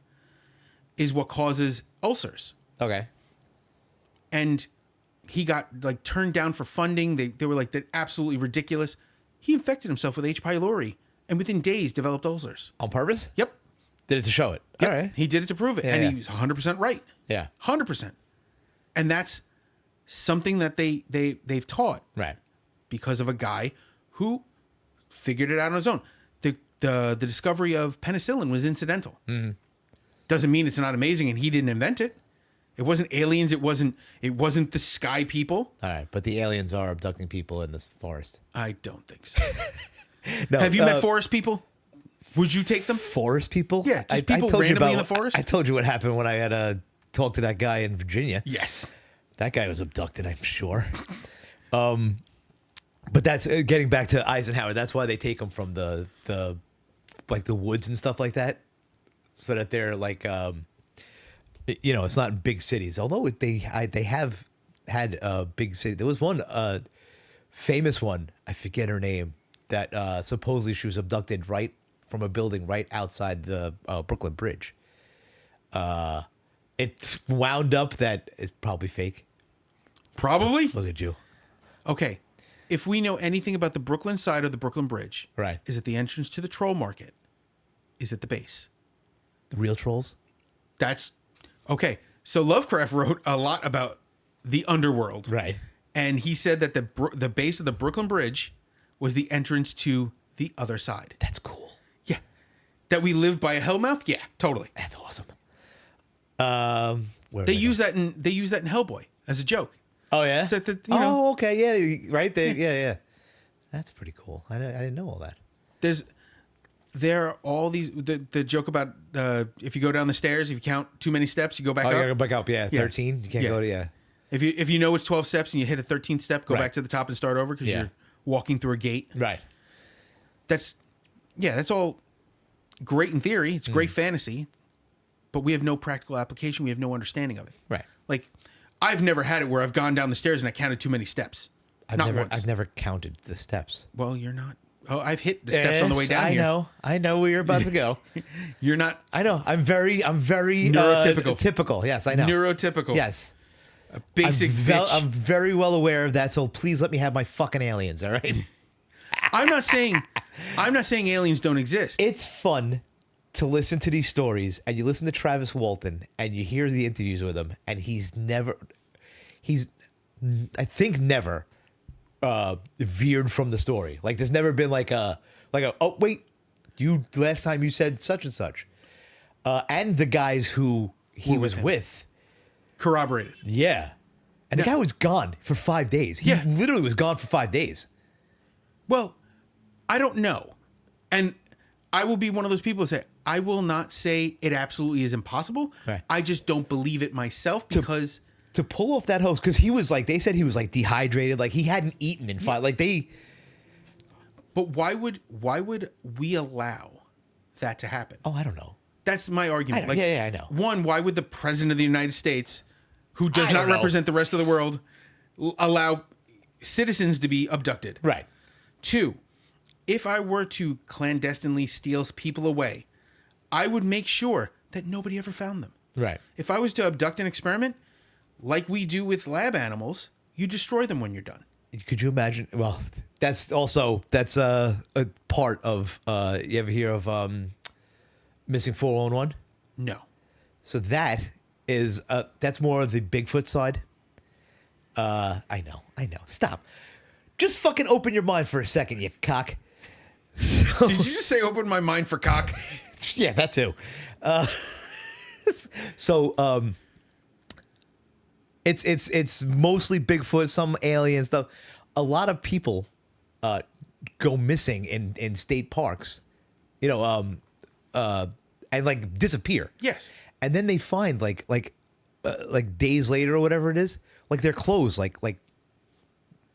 is what causes ulcers. Okay. And he got like turned down for funding. They were like, they're absolutely ridiculous. He infected himself with H. pylori and within days developed ulcers. On purpose? Yep. Did it to show it. Yep. All right. He did it to prove it. Yeah, and yeah. he was 100% right. Yeah. 100%. And that's something that they've taught Right. because of a guy who figured it out on his own. The discovery of penicillin was incidental. Mm-hmm. Doesn't mean it's not amazing and he didn't invent it. It wasn't aliens. It wasn't the sky people. All right. But the aliens are abducting people in this forest. I don't think so. No. Have you met forest people? Would you take them? Forest people? Yeah, just people told you randomly in the forest? I told you what happened when I had talked to that guy in Virginia. Yes. That guy was abducted, I'm sure. But that's getting back to Eisenhower. That's why they take them from the like the woods and stuff like that, so that they're like, it's not in big cities. Although they have had a big city. There was one famous one. I forget her name. That supposedly she was abducted right from a building right outside the Brooklyn Bridge. It's wound up that it's probably fake. Probably. Look at you. Okay. If we know anything about the Brooklyn side of the Brooklyn Bridge, Right. is it the entrance to the troll market? Is it the base? The real trolls? That's okay. So Lovecraft wrote a lot about the underworld, Right. and he said that the base of the Brooklyn Bridge was the entrance to the other side. That's cool. Yeah, that we live by a hellmouth. Yeah, totally. That's awesome. They use that in Hellboy as a joke. Oh yeah. So Okay. Yeah. Right. Yeah. That's pretty cool. I didn't know all that. There are all these the joke about if you go down the stairs, if you count too many steps, you go back Oh, up. you gotta go back up. Yeah. 13. You can't Yeah. go to. Yeah. If you know it's 12 steps and you hit a 13th step, go Right. back to the top and start over because Yeah. you're walking through a gate. Right. That's all great in theory. It's great fantasy, but we have no practical application. We have no understanding of it. Right. Like, I've never had it where I've gone down the stairs and I counted too many steps. Not once. I've never counted the steps. Well, you're not. Oh, I've hit the steps on the way down I here. know. I know where you're about to go. You're not I know. I'm very Neurotypical. typical. Yes, I know. neurotypical. Yes. A basic I'm bitch. I'm very well aware of that. So please let me have my fucking aliens. All right. I'm not saying aliens don't exist. It's fun to listen to these stories, and you listen to Travis Walton, and you hear the interviews with him, and he's I think never veered from the story. Like there's never been like a oh wait, you last time you said such and such, and the guys who he Were with was him. with, Corroborated. yeah, and the guy was gone for 5 days. He Yeah. literally was gone for 5 days. Well, I don't know. And I will be one of those people who say, I will not say it absolutely is impossible. Right. I just don't believe it myself because To pull off that host, because he was like, they said he was like dehydrated, like he hadn't eaten in 5, like they. but why would we allow that to happen? Oh, I don't know. That's my argument. I know. Yeah, I know. One, why would the president of the United States, who does I not don't know. represent the rest of the world, allow citizens to be abducted? Right. Two, if I were to clandestinely steal people away, I would make sure that nobody ever found them. Right. If I was to abduct an experiment, like we do with lab animals, you destroy them when you're done. Could you imagine? Well, that's a part of. You ever hear of Missing 411? No. So that is that's more of the Bigfoot side. I know. Stop. Just fucking open your mind for a second, you cock. Did you just say open my mind for cock? Yeah, that too. It's mostly Bigfoot, some alien stuff. A lot of people go missing in state parks, and like disappear. Yes. And then they find like days later or whatever it is, like their clothes like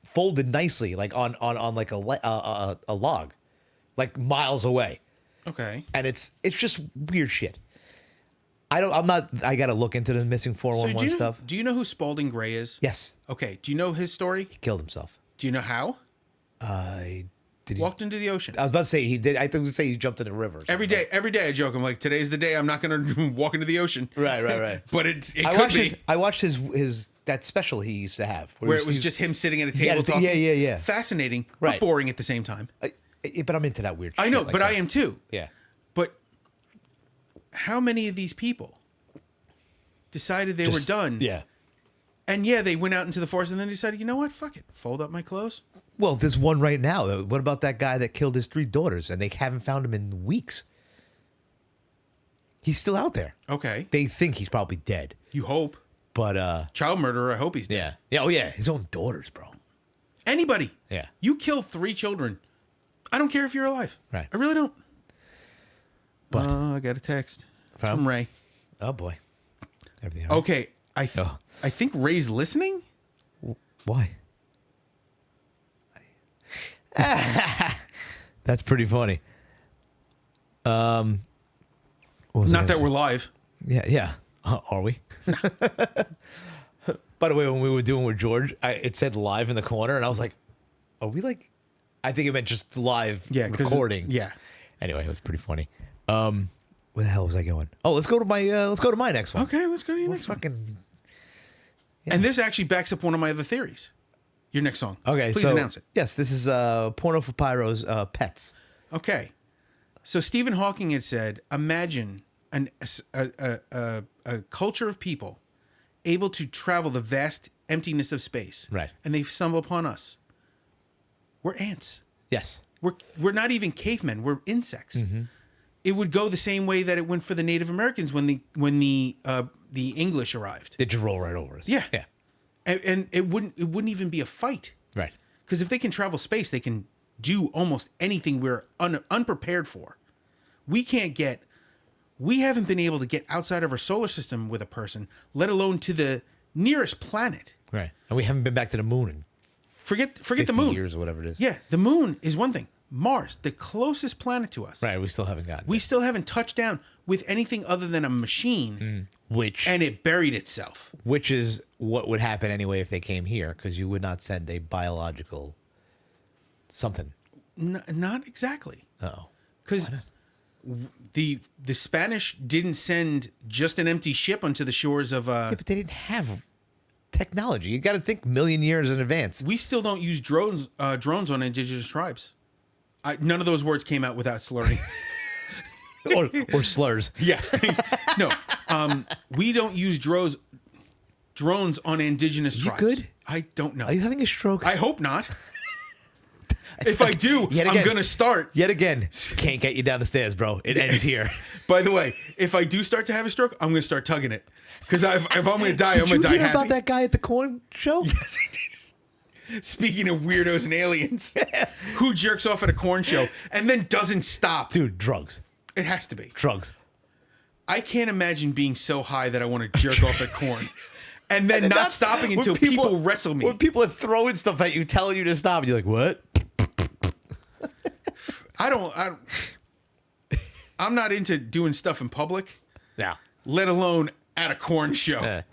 folded nicely like on like a log, like miles away. Okay. And it's just weird shit. I gotta look into the missing 411 stuff. Do you know who Spalding Gray is? Yes. Okay. Do you know his story? He killed himself. Do you know how? Did he? Walked into the ocean. I was about to say he did. I was say he jumped in the river. Every day I joke. I'm like, today's the day I'm not going to walk into the ocean. Right. But it could be. I watched his that special he used to have. Where it was just him sitting at a table talking. Yeah. Fascinating, Right. but boring at the same time. But I'm into that weird shit. I know, like but that. I am too. Yeah. But how many of these people decided they were done? Yeah. And yeah, they went out into the forest and then decided, you know what? Fuck it. Fold up my clothes. Well, there's one right now. What about that guy that killed his 3 daughters and they haven't found him in weeks? He's still out there. Okay. They think he's probably dead. You hope. But Child murderer, I hope he's dead. yeah. Oh yeah, his own daughters, bro. Anybody. Yeah. You kill 3 children. I don't care if you're alive. Right. I really don't. But I got a text from Ray. Oh boy. Everything all right? Okay. I think Ray's listening. Why? That's pretty funny. Not that we're live. Yeah. Are we? By the way, when we were doing with George, it said live in the corner, and I was like, "Are we like?" I think it meant just live recording. Yeah. Anyway, it was pretty funny. Where the hell was I going? Oh, let's go to my next one. Okay, let's go to your next one. Fucking. And this actually backs up one of my other theories. Your next song. Okay, Please so, announce it. Yes, this is Porno for Pyro's Pets. Okay. So Stephen Hawking had said, imagine a culture of people able to travel the vast emptiness of space. Right. And they stumble upon us. We're ants. Yes. We're not even cavemen. We're insects. Mm-hmm. It would go the same way that it went for the Native Americans when the English arrived. They just roll right over us. Yeah. Yeah. And it wouldn't even be a fight. Right. Because if they can travel space, they can do almost anything we're unprepared for. We haven't been able to get outside of our solar system with a person, let alone to the nearest planet. Right. And we haven't been back to the moon in Forget 50 the moon. years or whatever it is. Yeah, the moon is one thing. Mars, the closest planet to us. Right. We still haven't gotten We still haven't touched down with anything other than a machine. And it buried itself. Which is what would happen anyway if they came here, because you would not send a biological something. Not exactly. Uh-oh. Because the Spanish didn't send just an empty ship onto the shores of... Yeah, but they didn't have technology. You got to think million years in advance. We still don't use drones on indigenous tribes. None of those words came out without slurring. or slurs. Yeah. No. We don't use drones on indigenous tribes. You good? I don't know. Are you having a stroke? I hope not. If I do, I'm going to start. Yet again, can't get you down the stairs, bro. It ends here. By the way, if I do start to have a stroke, I'm going to start tugging it. Because if I'm going to die, I'm going to die happy. Did you hear about that guy at the corn show? Yes, I did. Speaking of weirdos and aliens, who jerks off at a corn show and then doesn't stop? Dude, drugs. It has to be. Drugs. I can't imagine being so high that I want to jerk off at corn. And then not stopping until people wrestle me. When people are throwing stuff at you, telling you to stop, and you're like, what? I'm not into doing stuff in public. No. Let alone at a corn show. A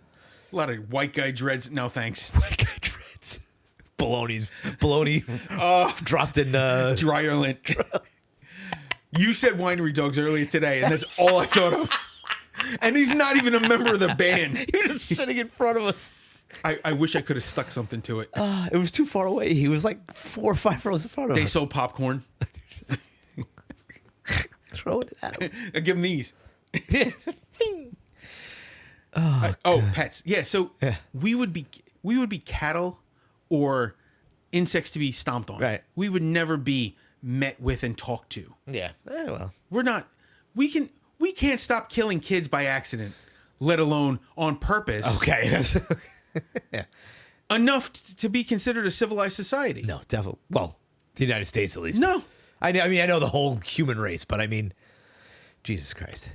lot of white guy dreads. No, thanks. White guy dreads. Bologna dropped in dryer lint. You said winery dogs earlier today, and that's all I thought of. And he's not even a member of the band. He was just sitting in front of us. I wish I could have stuck something to it. It was too far away. He was like 4 or 5 rows in front of us. They sold popcorn. Throw it at him. I give him these. Pets. Yeah. So Yeah. we would be cattle or insects to be stomped on. Right. We would never be met with and talked to. Yeah. Well. We're not. We can't stop killing kids by accident, let alone on purpose. Okay. Yeah. Enough to be considered a civilized society. No, definitely. Well, the United States at least. No. I mean, I know the whole human race, but I mean, Jesus Christ.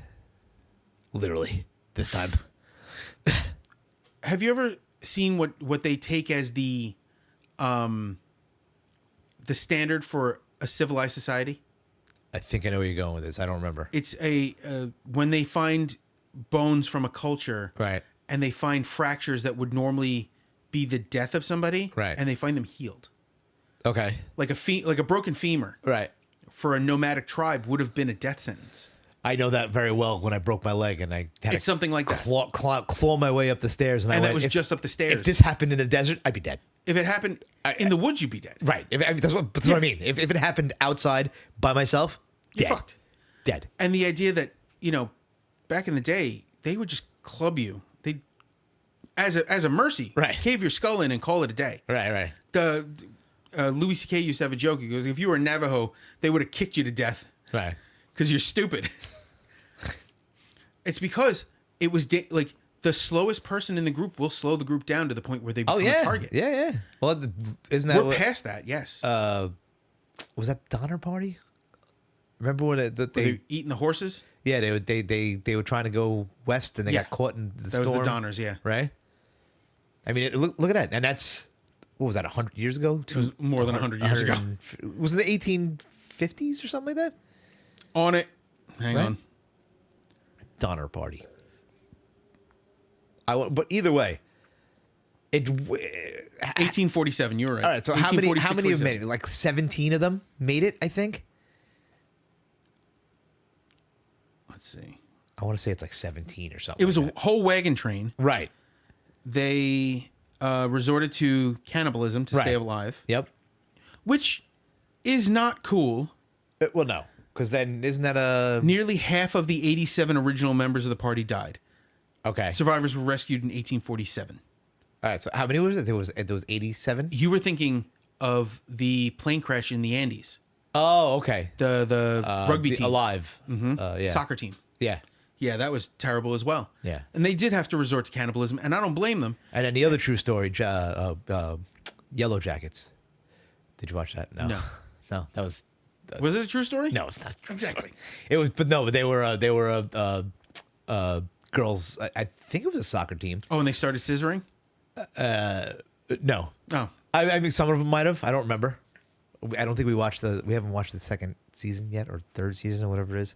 Literally, this time. Have you ever seen what they take as the standard for a civilized society? I think I know where you're going with this. I don't remember. It's when they find bones from a culture, Right. and they find fractures that would normally be the death of somebody, Right. and they find them healed. Okay. Like a broken femur Right. for a nomadic tribe would have been a death sentence. I know that very well when I broke my leg and I had It's to something like that. claw my way up the stairs. And And I that went, was just up the stairs. If this happened in the desert, I'd be dead. If it happened in the woods, you'd be dead. Right. I mean, that's what I mean. If it happened outside by myself, You're dead. fucked. Dead. And the idea that, back in the day, they would just club you. They, as a mercy, Right. cave your skull in and call it a day. Right. Right. The Louis C.K. used to have a joke. He goes, if you were a Navajo, they would have kicked you to death Right. because you're stupid. It's because it was like the slowest person in the group will slow the group down to the point where they become Oh yeah. a target. Yeah. Yeah. Well, isn't that We're what, past that, yes. was that Donner Party? Remember when Were they eating the horses? Yeah, they were trying to go west and they Yeah. got caught in the That storm. was the Donners, yeah. Right? I mean, look at that. And that's, what was that, 100 years ago? It was more than 100 years ago. Was it the 1850s or something like that? On it. Hang Right? on. Donner Party. But either way, 1847, you were right. all right, so how many 1846, have made it? Like 17 of them made it, I think. Let's see. I want to say it's like 17 or something. It was like a whole wagon train. that. Right. They resorted to cannibalism to stay Right. alive, Yep. which is not cool. Well, no, because then isn't that a Nearly half of the 87 original members of the party died. okay? Survivors were rescued in 1847. All right. So how many was it? There was 87. You were thinking of the plane crash in the Andes, Oh, okay. the rugby The team, Alive. Yeah. soccer team. Yeah. Yeah, that was terrible as well. Yeah. And they did have to resort to cannibalism, and I don't blame them. And then the other true story, Yellow Jackets. Did you watch that? No. No. No, that was Was it a true story? no. It's not a true Exactly. story. It was, but they were girls. I think it was a soccer team. Oh, and they started scissoring? No, Oh. I mean some of them might have. I don't remember. I don't think we haven't watched the second season yet or third season or whatever it is.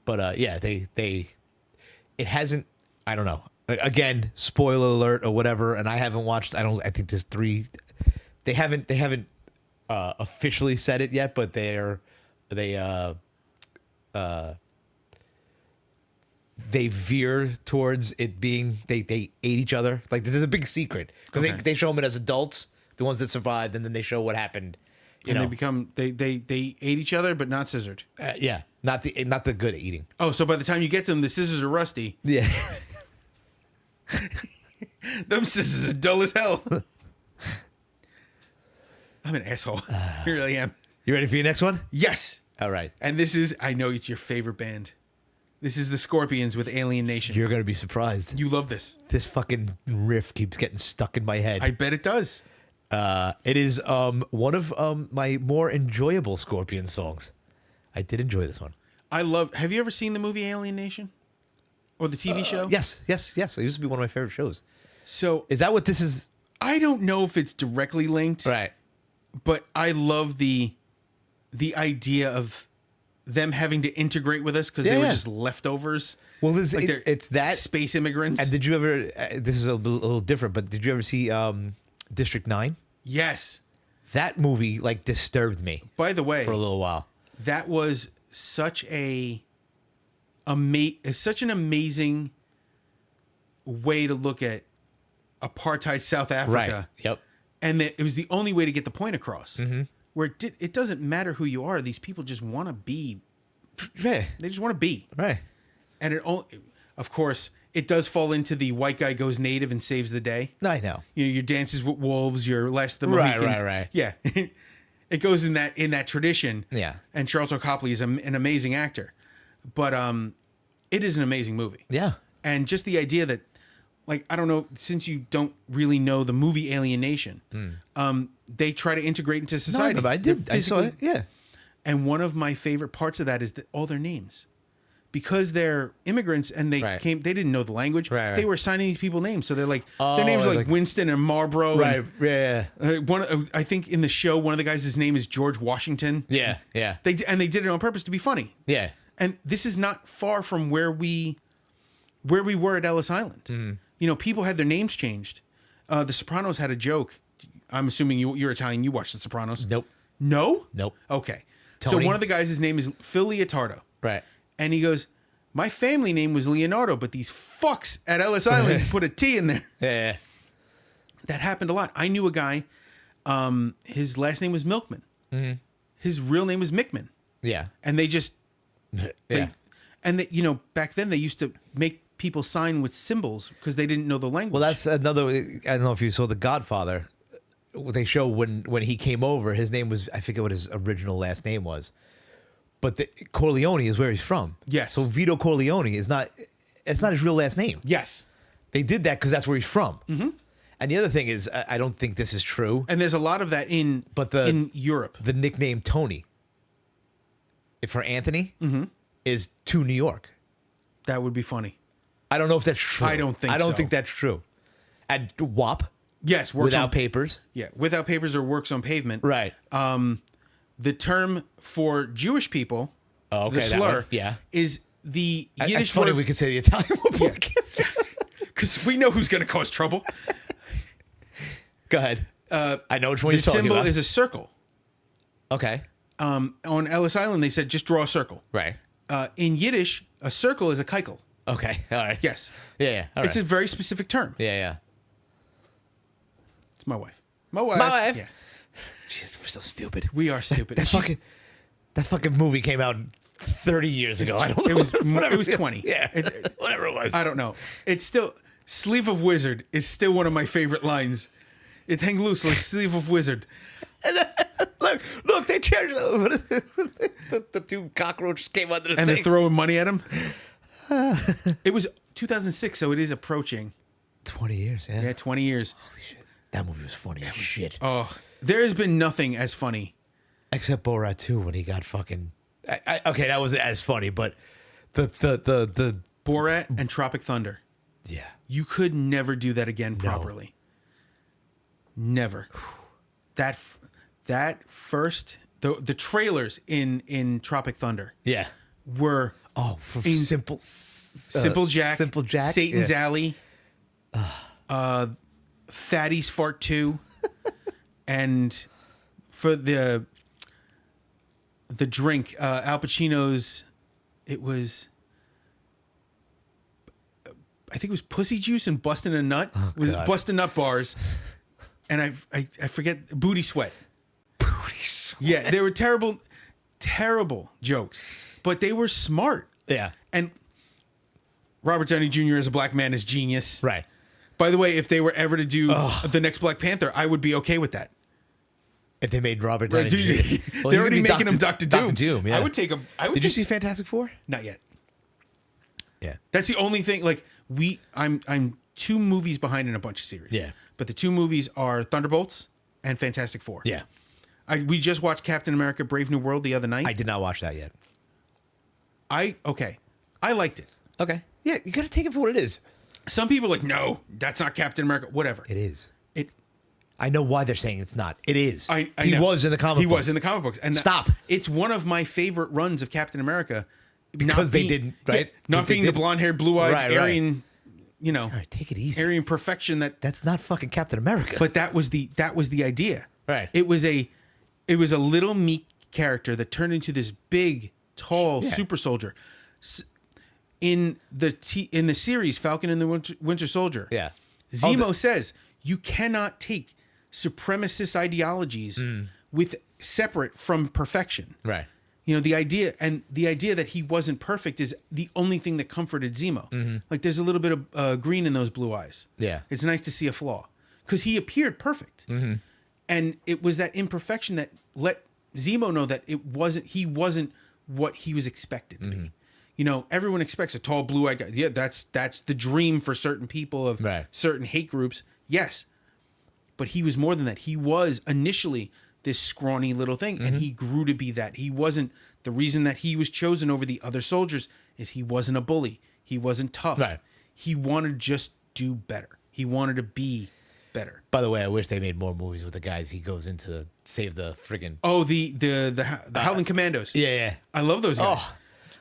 But yeah, it hasn't. I don't know. Again, spoiler alert or whatever. And I haven't watched. I think there's 3. They haven't officially said it yet, but they veer towards it being they ate each other. Like this is a big secret because Okay. they show them it as adults, the ones that survived, and then they show what happened. You And know, they become they ate each other but not scissored. yeah, not the good at eating. Oh, so by the time you get to them, the scissors are rusty. Yeah. Them scissors are dull as hell. I'm an asshole. I really am. You ready for your next one? Yes. All right. And this is, I know it's your favorite band. This is the Scorpions with Alien Nation. You're gonna be surprised. You love this. This fucking riff keeps getting stuck in my head. I bet it does. It is one of my more enjoyable Scorpion songs. I did enjoy this one. Have you ever seen the movie Alien Nation? Or the TV show? Yes. It used to be one of my favorite shows. So Is that what this is? I don't know if it's directly linked, Right. but I love the idea of them having to integrate with us because they were Yeah. just leftovers. Well, Like they're it's that. space immigrants. And did you ever? This is a little different, but did you ever see District 9? Yes. That movie like disturbed me By the way, for a little while. that was such such an amazing way to look at apartheid South Africa. Right. Yep. And that it was the only way to get the point across. Mm-hmm. Where it doesn't matter who you are; these people just want to be. Right. They just want to be. Right. And of course, it does fall into the white guy goes native and saves the day. I know. You know, your Dances with Wolves, your Last of the Right, Mohicans. right. Yeah. It goes in that tradition. Yeah. And Charles Copley is an amazing actor. But it is an amazing movie. Yeah. And just the idea that, like, I don't know, since you don't really know the movie Alienation, they try to integrate into society. No, I did. I saw it. Yeah. And one of my favorite parts of that is that all their names. Because they're immigrants and they didn't know the language. Right. They were assigning these people names. So they're like, their names are like Winston and Marlboro. Right. And, I think in the show, one of the guys' name is George Washington. Yeah. Yeah. They did it on purpose to be funny. Yeah. And this is not far from where we were at Ellis Island. Mm-hmm. You know, people had their names changed. The Sopranos had a joke. I'm assuming you're Italian. You watched The Sopranos. Nope. No? Nope. Okay. Tony? So one of the guys' name is Phil Leotardo. Right. And he goes, my family name was Leonardo, but these fucks at Ellis Island put a T in there. Yeah. That happened a lot. I knew a guy, his last name was Milkman. Mm-hmm. His real name was Mickman. Yeah. And they just, you know, back then they used to make people sign with symbols because they didn't know the language. Well, that's another, I don't know if you saw The Godfather. They show when he came over, his name was, I forget what his original last name was. But Corleone is where he's from. Yes. So Vito Corleone it's not his real last name. Yes. They did that because that's where he's from. Mm-hmm. And the other thing is, I don't think this is true. And there's a lot of that in Europe. The nickname Tony, for Anthony, is to New York. That would be funny. I don't know if that's true. I don't think I don't so. think that's true. And WAP. Yes. Without papers. Yeah. Without papers or works on pavement. Right. The term for Jewish people, the slur, is the Yiddish It's funny word. we could say the Italian one. Because we know who's going to cause trouble. Go ahead. I know which one The you're talking symbol about. is a circle. Okay. On Ellis Island, they said just draw a circle. Right. In Yiddish, a circle is a keikel. Okay. All right. Yes. Yeah. All It's right. a very specific term. Yeah. It's my wife. My wife. Yeah. Jeez, we're so stupid. We are stupid. That fucking movie came out 30 years ago. I don't know. It was 20. Yeah. Whatever it was. I don't know. It's still Sleeve of Wizard is still one of my favorite lines. It hang loose like sleeve of wizard. And then, look, they changed the two cockroaches came under the and thing. they're throwing money at him. It was 2006, so it is approaching 20 years, yeah. Yeah, 20 years. Holy shit. That movie was funny as shit. Oh, there has been nothing as funny. Except Borat 2 when he got fucking... okay, that wasn't as funny, but the Borat and Tropic Thunder. Yeah. You could never do that again properly. Never. That first... The trailers in Tropic Thunder. Yeah. Were... Oh, Simple Jack. Satan's Alley. Fatty's Fart 2. And for the drink, Al Pacino's, it was, I think it was Pussy Juice and Bustin' a Nut. Oh, it was God. Bustin' Nut bars. And I forget, Booty Sweat. Booty Sweat. Yeah, they were terrible jokes, but they were smart. Yeah. And Robert Downey Jr. as a black man is genius. Right. By the way, if they were ever to do the next Black Panther, I would be okay with that. If they made Robert Downey Jr. They're Well, he's already gonna be making him Dr. Doom. Dr. Doom, yeah. I would take him. Did you see Fantastic Four? Not yet. Yeah. That's the only thing. Like I'm 2 movies behind in a bunch of series. Yeah. But the 2 movies are Thunderbolts and Fantastic Four. Yeah. We just watched Captain America: Brave New World the other night. I did not watch that yet. I liked it. Okay. Yeah, you got to take it for what it is. Some people are like, no, that's not Captain America. Whatever. It is. It. I know why they're saying it's not. It is. He know. Was in the comic He books. was in the comic books. And Stop. It's one of my favorite runs of Captain America. Because they didn't, right? Not being the blonde-haired, blue-eyed, Right. Aryan, you know. All right, take it easy. Aryan perfection That's not fucking Captain America. But that was the idea. Right. It was a little meek character that turned into this big, tall super soldier. In the series Falcon and the Winter Soldier, yeah. Zemo says you cannot take supremacist ideologies with separate from perfection. Right. You know, the idea that he wasn't perfect is the only thing that comforted Zemo. Like, there's a little bit of green in those blue eyes. Yeah. It's nice to see a flaw because he appeared perfect. And it was that imperfection that let Zemo know that he wasn't what he was expected to be. You know, everyone expects a tall, blue-eyed guy. Yeah, that's the dream for certain people of certain hate groups. Yes. But he was more than that. He was initially this scrawny little thing, and he grew to be that. He wasn't, the reason that he was chosen over the other soldiers is he wasn't a bully. He wasn't tough. Right. He wanted to just do better. He wanted to be better. By the way, I wish they made more movies with the guys he goes in to save the friggin'. Oh, the Howling Commandos. Yeah. I love those guys.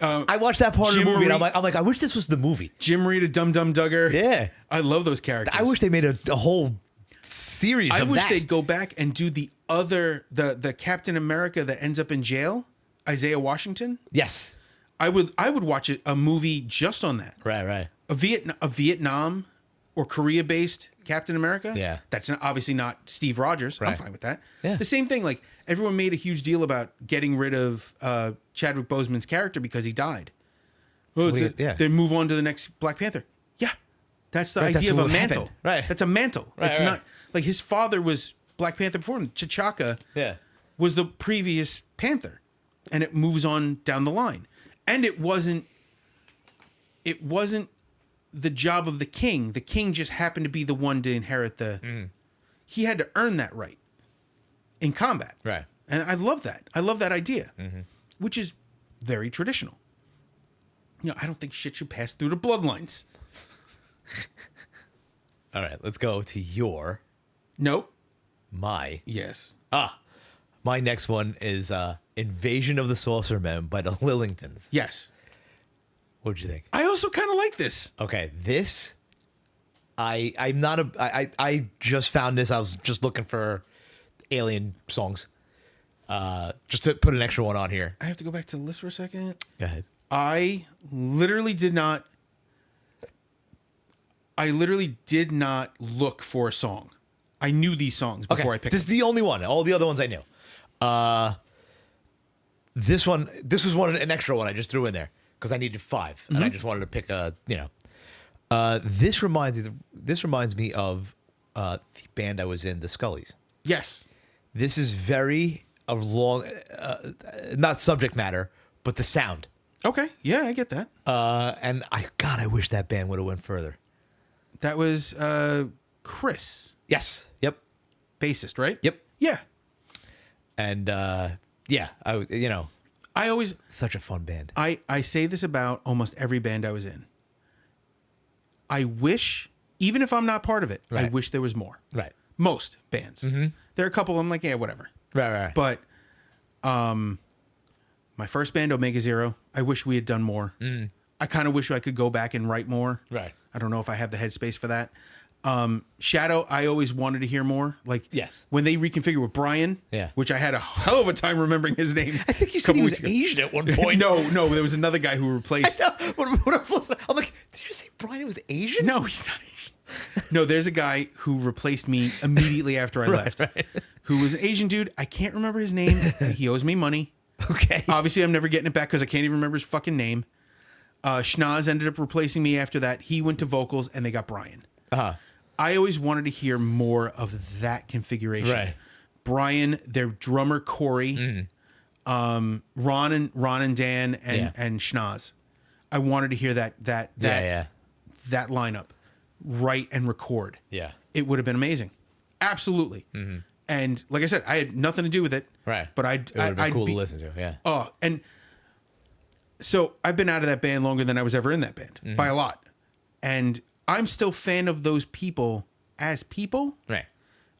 I watched that part of the movie, and I'm like, I wish this was the movie. Jim Rita, Dum Dum Duggar. Yeah. I love those characters. I wish they made a whole series of that. I wish they'd go back and do the Captain America that ends up in jail, Isaiah Washington. Yes. I would watch a movie just on that. Right. A Vietnam or Korea based Captain America. Yeah. That's obviously not Steve Rogers. I'm Right. fine with that. Yeah. The same thing, like everyone made a huge deal about getting rid of Chadwick Boseman's character because he died. Well, then move on to the next Black Panther. Yeah. That's the idea of a mantle. Happened. Right. That's a mantle. Right, It's right. not like his father was Black Panther before him. T'Chaka was the previous Panther. And it moves on down the line. And it wasn't the job of the king. The king just happened to be the one to inherit he had to earn that right in combat. Right. And I love that. I love that idea, which is very traditional. You know, I don't think shit should pass through the bloodlines. All right, let's go to Nope. my Yes. my next one is Invasion of the Sorcerermen by the Lillingtons. Yes. What'd you think? I also kind of like this. Okay, this I'm not I just found this. I was just looking for Alien songs. Just to put an extra one on here. I have to go back to the list for a second. Go ahead. I literally did not look for a song. I knew these songs before I picked This is them. the only one. All the other ones I knew. This was an extra one I just threw in there because I needed 5, and I just wanted to pick this reminds me of the band I was in, the Scullies. Yes. This is very a long, not subject matter, but the sound. Okay. Yeah, I get that. And I wish that band would have went further. That was Chris, Yes. Yep. bassist, right? Yep. Yeah. And I I always such a fun band. I say this about almost every band I was in. I wish, even if I'm not part of it, I Right. wish there was more. Right. Most bands. There are a couple I'm like, yeah, whatever. Right. But my first band, Omega Zero, I wish we had done more. I kind of wish I could go back and write more. Right. I don't know if I have the headspace for that. Shadow, I always wanted to hear more. Like, Yes. when they reconfigured with Brian, which I had a hell of a time remembering his name. I think you said he was Asian at one point. No, there was another guy who replaced. When I was listening, I'm like, did you say Brian was Asian? No, he's not Asian. No, there's a guy who replaced me immediately after I left, who was an Asian dude. I can't remember his name. He owes me money. Okay. Obviously, I'm never getting it back because I can't even remember his fucking name. Schnoz ended up replacing me after that. He went to vocals, and they got Brian. I always wanted to hear more of that configuration. Right. Brian, their drummer Corey, Ron and Dan and Schnoz. I wanted to hear that lineup, write and record. Yeah. It would have been amazing. Absolutely. And like I said, I had nothing to do with it. Right. But It would have been cool to listen to. Yeah. Oh, and so I've been out of that band longer than I was ever in that band by a lot. And I'm still a fan of those people as people. Right.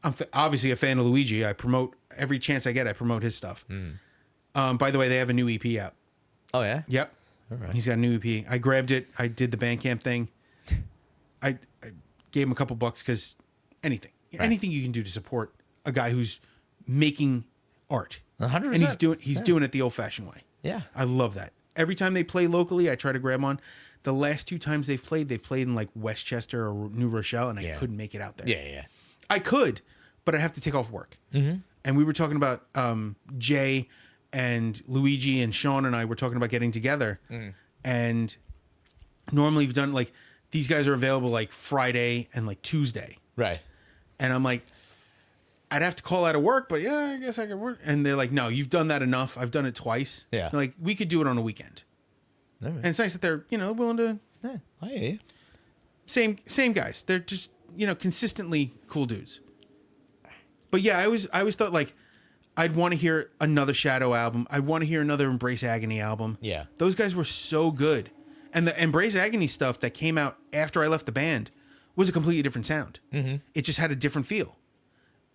I'm obviously a fan of Luigi. I promote every chance I get. I promote his stuff. By the way, they have a new EP out. Oh yeah. Yep. All right. He's got a new EP. I grabbed it. I did the Bandcamp thing. I gave him a couple bucks because anything you can do to support a guy who's making art. 100%. And he's doing it the old-fashioned way. Yeah. I love that. Every time they play locally, I try to grab on. The last 2 times they've played in like Westchester or New Rochelle, and I couldn't make it out there. Yeah. I could, but I'd have to take off work. And we were talking about Jay and Luigi and Sean and I were talking about getting together. And normally we've done like, these guys are available like Friday and like Tuesday. Right. And I'm like, I'd have to call out of work, but yeah, I guess I could work. And they're like, no, you've done that enough. I've done it twice. Yeah. They're like, we could do it on a weekend. All right. And it's nice that they're, willing to, Yeah, I hear you. same guys. They're just, consistently cool dudes. But yeah, I always thought like, I'd want to hear another Shadow album. I'd want to hear another Embrace Agony album. Yeah. Those guys were so good. And the Embrace Agony stuff that came out after I left the band was a completely different sound. Mm-hmm. It just had a different feel.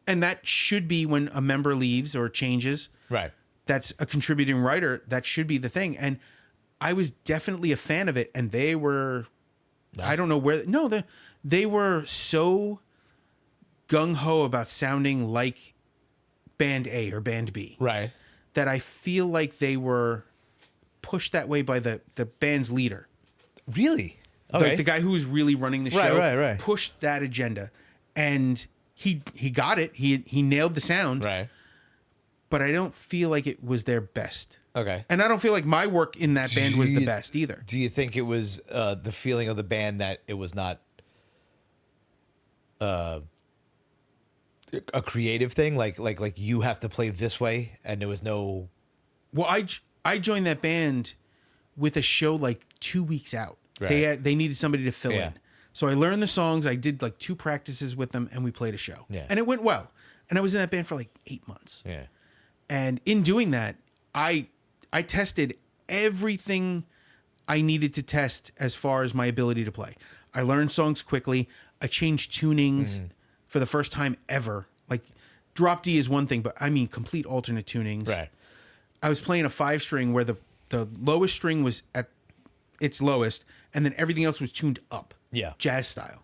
And that should be when a member leaves or changes. Right. That's a contributing writer. That should be the thing. And I was definitely a fan of it. And they were, I don't know where, no, they were so gung-ho about sounding like Band A or Band B. Right. That I feel like they were pushed that way by the band's leader. Really? Okay. The guy who was really running the show right. pushed that agenda. And he got it. He nailed the sound. Right. But I don't feel like it was their best. Okay. And I don't feel like my work in that band was the best either. Do you think it was the feeling of the band that it was not a creative thing? Like you have to play this way and there was no... Well, I joined that band with a show like 2 weeks out. Right. They needed somebody to fill Yeah. in. So I learned the songs. I did like 2 practices with them and we played a show. Yeah. And it went well. And I was in that band for like 8 months. Yeah. And in doing that, I tested everything I needed to test as far as my ability to play. I learned songs quickly. I changed tunings for the first time ever. Like drop D is one thing, but I mean complete alternate tunings. Right. I was playing a 5-string where the lowest string was at its lowest, and then everything else was tuned up. Yeah. Jazz style.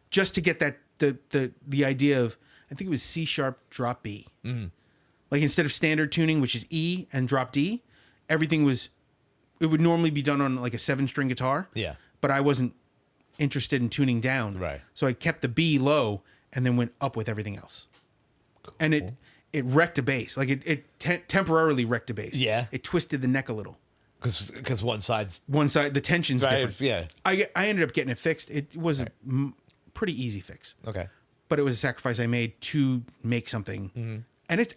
Just to get that the idea of, I think it was C sharp drop B. Like instead of standard tuning, which is E and drop D, everything was, it would normally be done on like a 7-string guitar. Yeah. But I wasn't interested in tuning down. Right. So I kept the B low and then went up with everything else. Cool. And it wrecked a bass. Like it temporarily wrecked a bass. Yeah. It twisted the neck a little. Because one side, the tension's different. Yeah. I ended up getting it fixed. It was a pretty easy fix. Okay. But it was a sacrifice I made to make something. And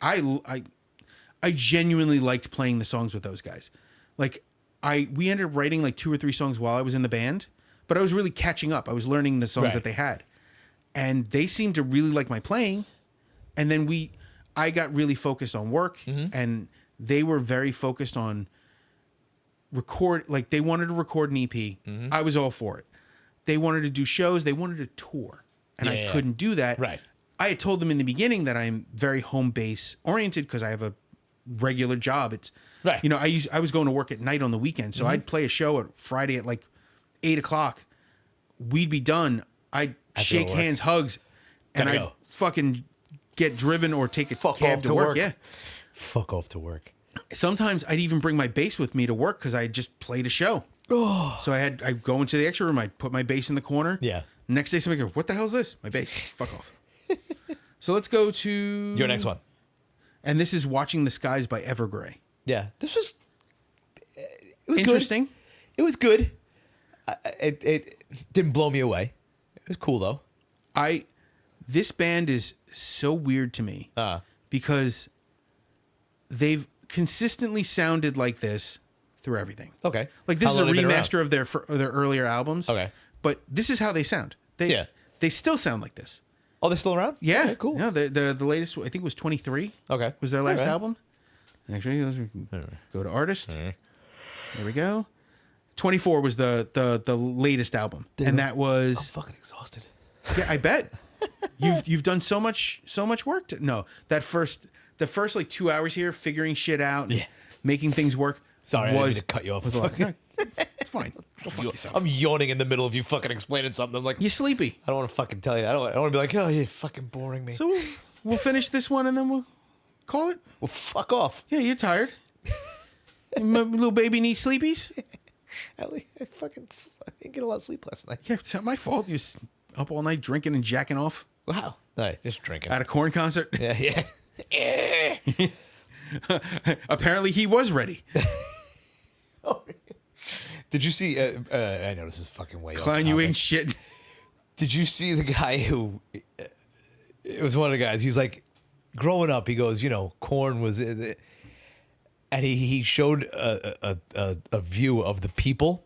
I genuinely liked playing the songs with those guys. Like we ended up writing like 2 or 3 songs while I was in the band, but I was really catching up. I was learning the songs that they had. And they seemed to really like my playing. And then I got really focused on work, and they were very focused on they wanted to record an EP. I was all for it. They wanted to do shows. They wanted to tour. And I couldn't do that. Right. I had told them in the beginning that I'm very home base oriented because I have a regular job. It's right. I was going to work at night on the weekend, so I'd play a show at Friday at like 8:00. We'd be done. I'd shake hands, hugs, and I'd fucking get driven or take a cab to work. Yeah. Fuck off to work. Sometimes I'd even bring my bass with me to work because I just played a show. Oh. So I'd go into the extra room. I'd put my bass in the corner. Yeah. Next day, somebody goes, "What the hell is this?" My bass. Fuck off. So let's go to your next one. And this is Watching the Skies by Evergrey. Yeah. This was... It was interesting. Good. It was good. It didn't blow me away. It was cool, though. This band is so weird to me because they've consistently sounded like this through everything. Okay. Like this is a remaster of their earlier albums. Okay. But this is how they sound. They still sound like this. Oh, they're still around? Yeah. Okay, cool. Yeah, the latest, I think it was 23. Okay. Was their last album. Actually, go to artist. Right. There we go. 24 was the latest album. And that was... I'm fucking exhausted. Yeah, I bet. You've done so much work. The first like 2 hours here figuring shit out and making things work. Sorry, I didn't mean to cut you off. It's fine. Go fuck yourself. I'm yawning in the middle of you fucking explaining something. I'm like, You sleepy. I don't want to fucking tell you. I don't want to be like, oh, you're fucking boring me. So we'll finish this one and then we'll call it. Well, fuck off. Yeah, you're tired. My little baby needs sleepies. I didn't get a lot of sleep last night. Yeah, it's not my fault. You're up all night drinking and jacking off Wow. No, just drinking. at a Korn concert. Yeah. Apparently, he was ready. Did you see? I know this is fucking way off Clown, you topic. ain't shit. Did you see the guy who? It was one of the guys. He was like, growing up, he goes, Korn was, and he showed a view of the people,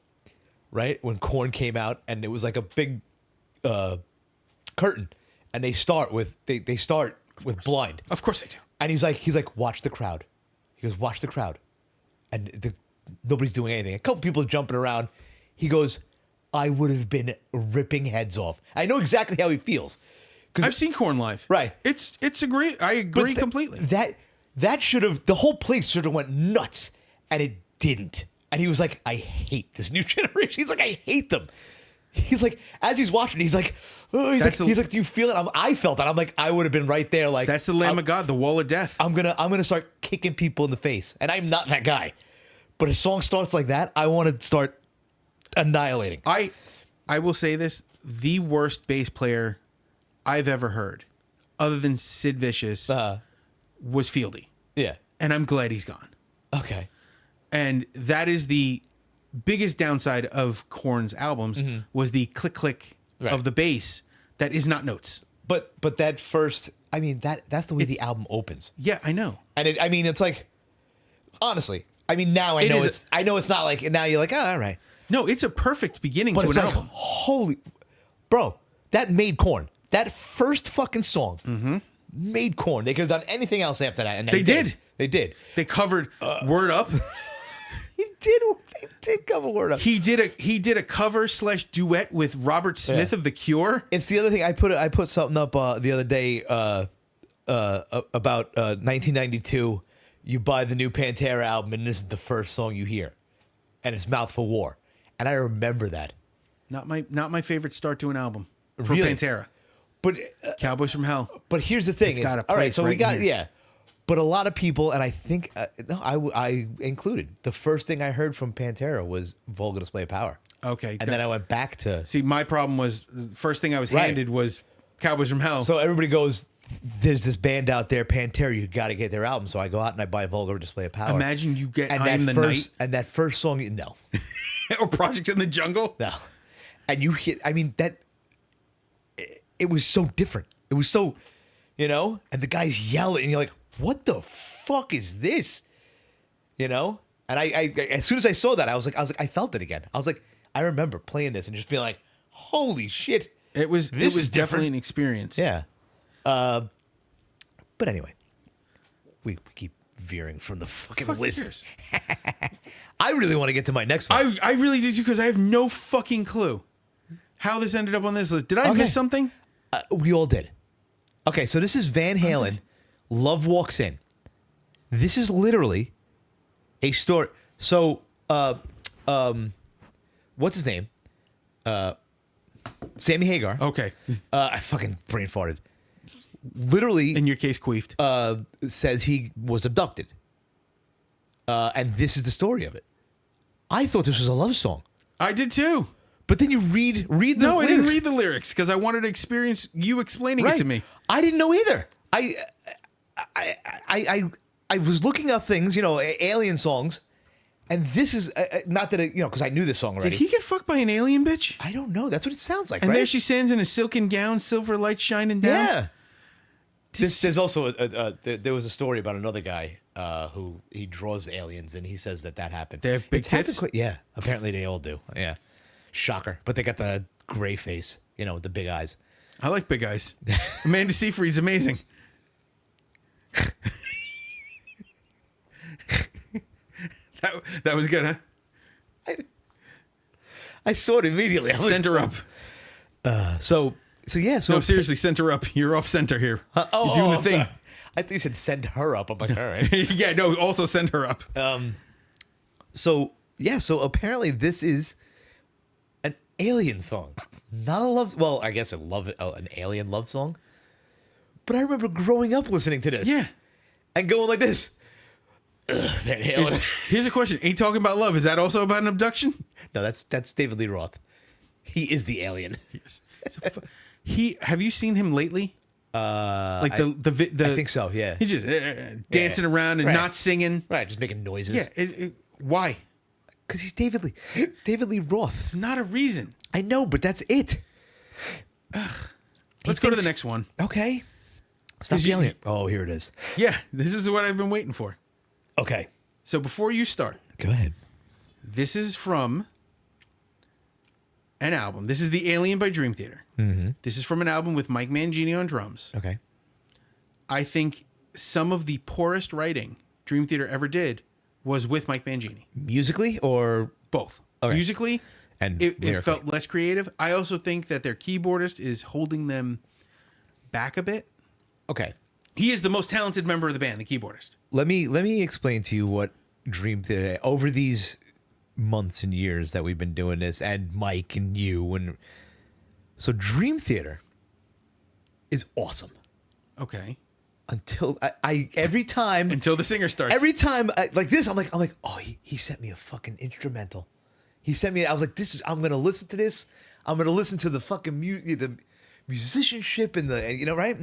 right, when Korn came out, and it was like a big curtain, and they start with Blind. Of course I do. And he's like, watch the crowd. He goes, watch the crowd, and nobody's doing anything. A couple people jumping around. He goes, I would have been ripping heads off. I know exactly how he feels. I've seen Korn live. Right. It's agree. I agree completely. That should have, the whole place should have went nuts, and it didn't. And he was like, I hate this new generation. He's like, I hate them. He's like, as he's watching, he's like, oh, he's like, do you feel it? I felt it. I'm like, I would have been right there. Like, that's the Lamb of God, the wall of death. I'm gonna start kicking people in the face, and I'm not that guy. But a song starts like that, I want to start annihilating. I will say this: the worst bass player I've ever heard, other than Sid Vicious, was Fieldy. Yeah, and I'm glad he's gone. Okay, and that is the biggest downside of Korn's albums was the click click of the bass that is not notes. But that first, I mean, that's the way the album opens. Yeah, I know. And it's like, honestly, I mean, now I know it's not like, now you're like, oh, all right. No, it's a perfect beginning to an album. Holy, bro, that made Korn. That first fucking song made Korn. They could have done anything else after that, and they did. They did. They covered Word Up. They did cover Word Up. He did a cover / duet with Robert Smith of The Cure. It's the other thing. I put something up the other day about 1992. You buy the new Pantera album, and this is the first song you hear, and it's "Mouth for War," and I remember that. Not my favorite start to an album for Really? Pantera. But Cowboys from Hell. But here's the thing: It's got a all right, place so right we got here. But a lot of people, and I think I included, the first thing I heard from Pantera was "Vulgar Display of Power." Okay, and then I went back to see. My problem was the first thing I was handed was Cowboys from Hell. So everybody goes, there's this band out there, Pantera, you got to get their album. So I go out and I buy Vulgar Display of Power. Imagine you get and I Am the Night. And that first song, no. Or Project in the Jungle. No. And you hit, I mean, it was so different. It was so, and the guys yelling, and you're like, what the fuck is this? And I as soon as I saw that, I was like, I felt it again. I was like, I remember playing this and just being like, holy shit. It was This definitely an experience. Yeah. But anyway, we keep veering from the fucking list. I really want to get to my next one. I really do too, because I have no fucking clue how this ended up on this list. Did I miss something? We all did. Okay, so this is Van Halen. Okay. Love Walks In. This is literally a story. So, what's his name? Sammy Hagar. Okay. I fucking brain farted. Literally, in your case, queefed. Says he was abducted. And this is the story of it. I thought this was a love song. I did too. But then you read the lyrics. No, I didn't read the lyrics because I wanted to experience you explaining it to me. I didn't know either. I was looking up things, alien songs, and this is not that because I knew this song already. Did he get fucked by an alien bitch? I don't know. That's what it sounds like. And right? There she stands in a silken gown, silver light shining down. Yeah. There's also there was a story about another guy who he draws aliens, and he says that happened. They have big tits. Yeah, apparently they all do. Yeah, shocker. But they got the gray face, with the big eyes. I like big eyes. Amanda Seyfried's amazing. That was good, huh? I saw it immediately. Send her up. So yeah. So no, seriously, send her up. You're off center here. You're doing the thing. Sorry. I think you said send her up. I'm like, all right. Yeah, no. Also send her up. So yeah. So apparently this is an alien song, not a love. Well, I guess an alien love song. But I remember growing up listening to this. Yeah. And going like this. Van Halen. Here's a question. Ain't talking about love. Is that also about an abduction? No, that's David Lee Roth. He is the alien. Yes. Have you seen him lately? Like the I think so. Yeah. He's just dancing around and Right. not singing. Right. Just making noises. Yeah. Why? Because he's David Lee. David Lee Roth. It's not a reason. I know, but that's it. Let's go to the next one. Okay. Stop yelling. Oh, here it is. Yeah, this is what I've been waiting for. Okay. So before you start, Go ahead. this is from an album. This is The Alien by Dream Theater. Mm-hmm. This is from an album with Mike Mangini on drums. Okay. I think some of the poorest writing Dream Theater ever did was with Mike Mangini. Musically or Both. Okay. Musically, and it lyrically? felt less creative. I also think that their keyboardist is holding them back a bit. Okay. He is the most talented member of the band, the keyboardist. Let me explain to you what Dream Theater over these months and years that we've been doing this, and Mike and you, and so Dream Theater is awesome Okay. until I every time Until the singer starts. every time like this I'm like oh he sent me a fucking instrumental. He sent me. I was like, I'm gonna listen to this. I'm gonna listen to the fucking the musicianship and the right.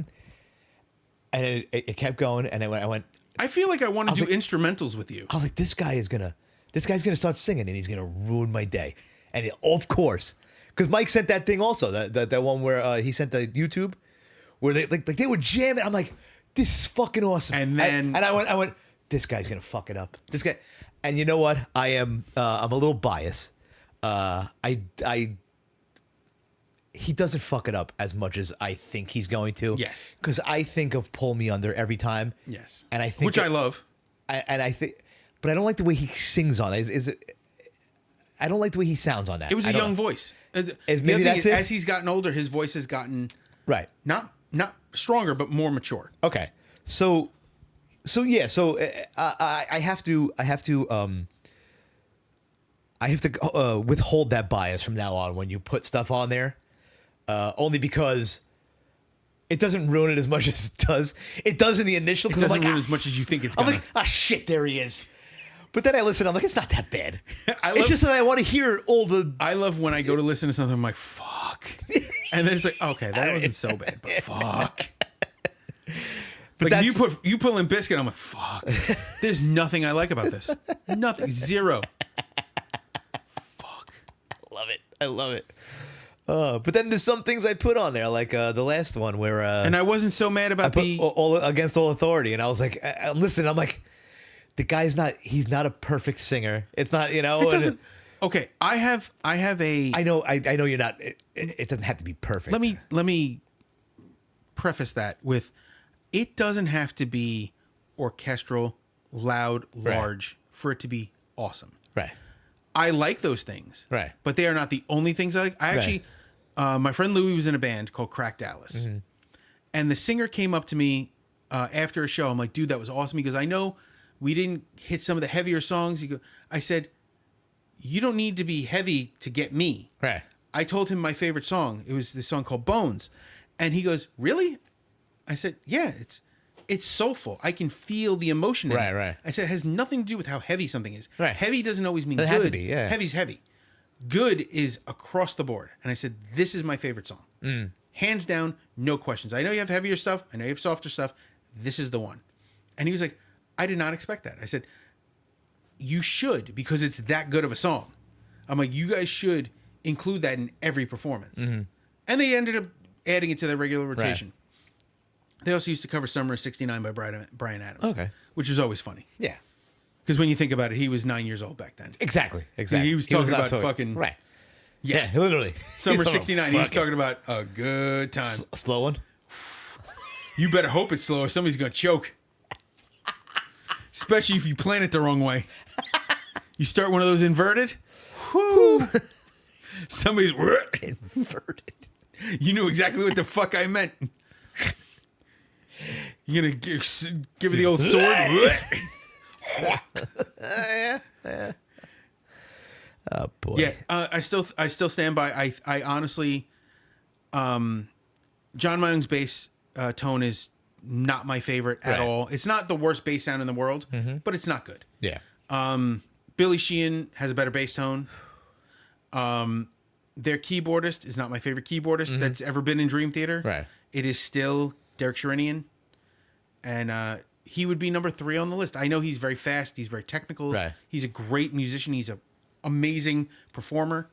And it kept going, and I went. I feel like I want to do like- instrumentals with you. I was like, this guy's gonna start singing, and he's gonna ruin my day. And of course, because Mike sent that thing also, that one where he sent the YouTube where they were jamming. I'm like, this is fucking awesome. And then I went, this guy's gonna fuck it up. This guy, and you know what? I'm a little biased. He doesn't fuck it up as much as I think he's going to. Yes. Because I think of Pull Me Under every time. Yes. And I think Which I love. I think, but I don't like the way he sings on it. I don't like the way he sounds on that. It was I a don't young know. voice. The Maybe other thing that's is, it? as he's gotten older, his voice has gotten Right. not stronger, but more mature. Okay. So yeah. So I have to withhold that bias from now on when you put stuff on there, only because it doesn't ruin it as much as it does. It does in the initial. It 'cause I'm doesn't like, ruin as much as you think it's I'm gonna. like, ah, shit, there he is. But then I listen. I'm like, it's not that bad. I It's love- just that I want to hear all the. I love when I go to listen to something, I'm like, fuck. And then it's like, okay, that wasn't so bad, but fuck. Like if you put Limp Bizkit, I'm like, fuck. There's nothing I like about this. Nothing. Zero. Fuck. I love it. But then there's some things I put on there, like the last one where And I wasn't so mad about put the. all against all authority, and I was like, listen, I'm like, the guy's he's not a perfect singer. It's not, It doesn't. Okay, I have a. I know you're not. It doesn't have to be perfect. Let me preface that with, it doesn't have to be orchestral, loud, large for it to be awesome. Right. I like those things. Right. But they are not the only things I like. I actually, my friend Louis was in a band called Crack Dallas. Mm-hmm. And the singer came up to me after a show. I'm like, dude, that was awesome. He goes, I know we didn't hit some of the heavier songs. I said, you don't need to be heavy to get me. Right. I told him my favorite song. It was this song called Bones. And he goes, really? I said, yeah, it's soulful. I can feel the emotion in it. Right. I said, it has nothing to do with how heavy something is. Right. Heavy doesn't always mean Doesn't good. have to be, yeah. Heavy's heavy. Good is across the board. And I said, this is my favorite song. Hands down, no questions. I know you have heavier stuff. I know you have softer stuff. This is the one. And he was like, I did not expect that. I said, you should, because it's that good of a song. I'm like, you guys should include that in every performance. And they ended up adding it to their regular rotation. They also used to cover Summer of '69 by Bryan Adams. Okay. Which was always funny. Yeah. Because when you think about it, he was 9 years old back then. Exactly. He was talking not about fucking... Right. Yeah. Yeah. Literally. Summer He's '69, he was fucking- talking about a good time. a slow one. You better hope it's slow or somebody's going to choke. Especially if you plan it the wrong way. You start one of those inverted. Whoo. Somebody's... Inverted. You knew exactly what the fuck I meant. You're going to give me the old sword. Oh boy. Yeah, I still stand by. I honestly, John Mayung's bass tone is not my favorite at Right. all. It's not the worst bass sound in the world, but it's not good. Yeah. Billy Sheehan has a better bass tone. Their keyboardist is not my favorite keyboardist that's ever been in Dream Theater. Right. It is still Derek Sherinian, and he would be number 3 on the list. I know he's very fast. He's very technical. Right. He's a great musician. He's an amazing performer.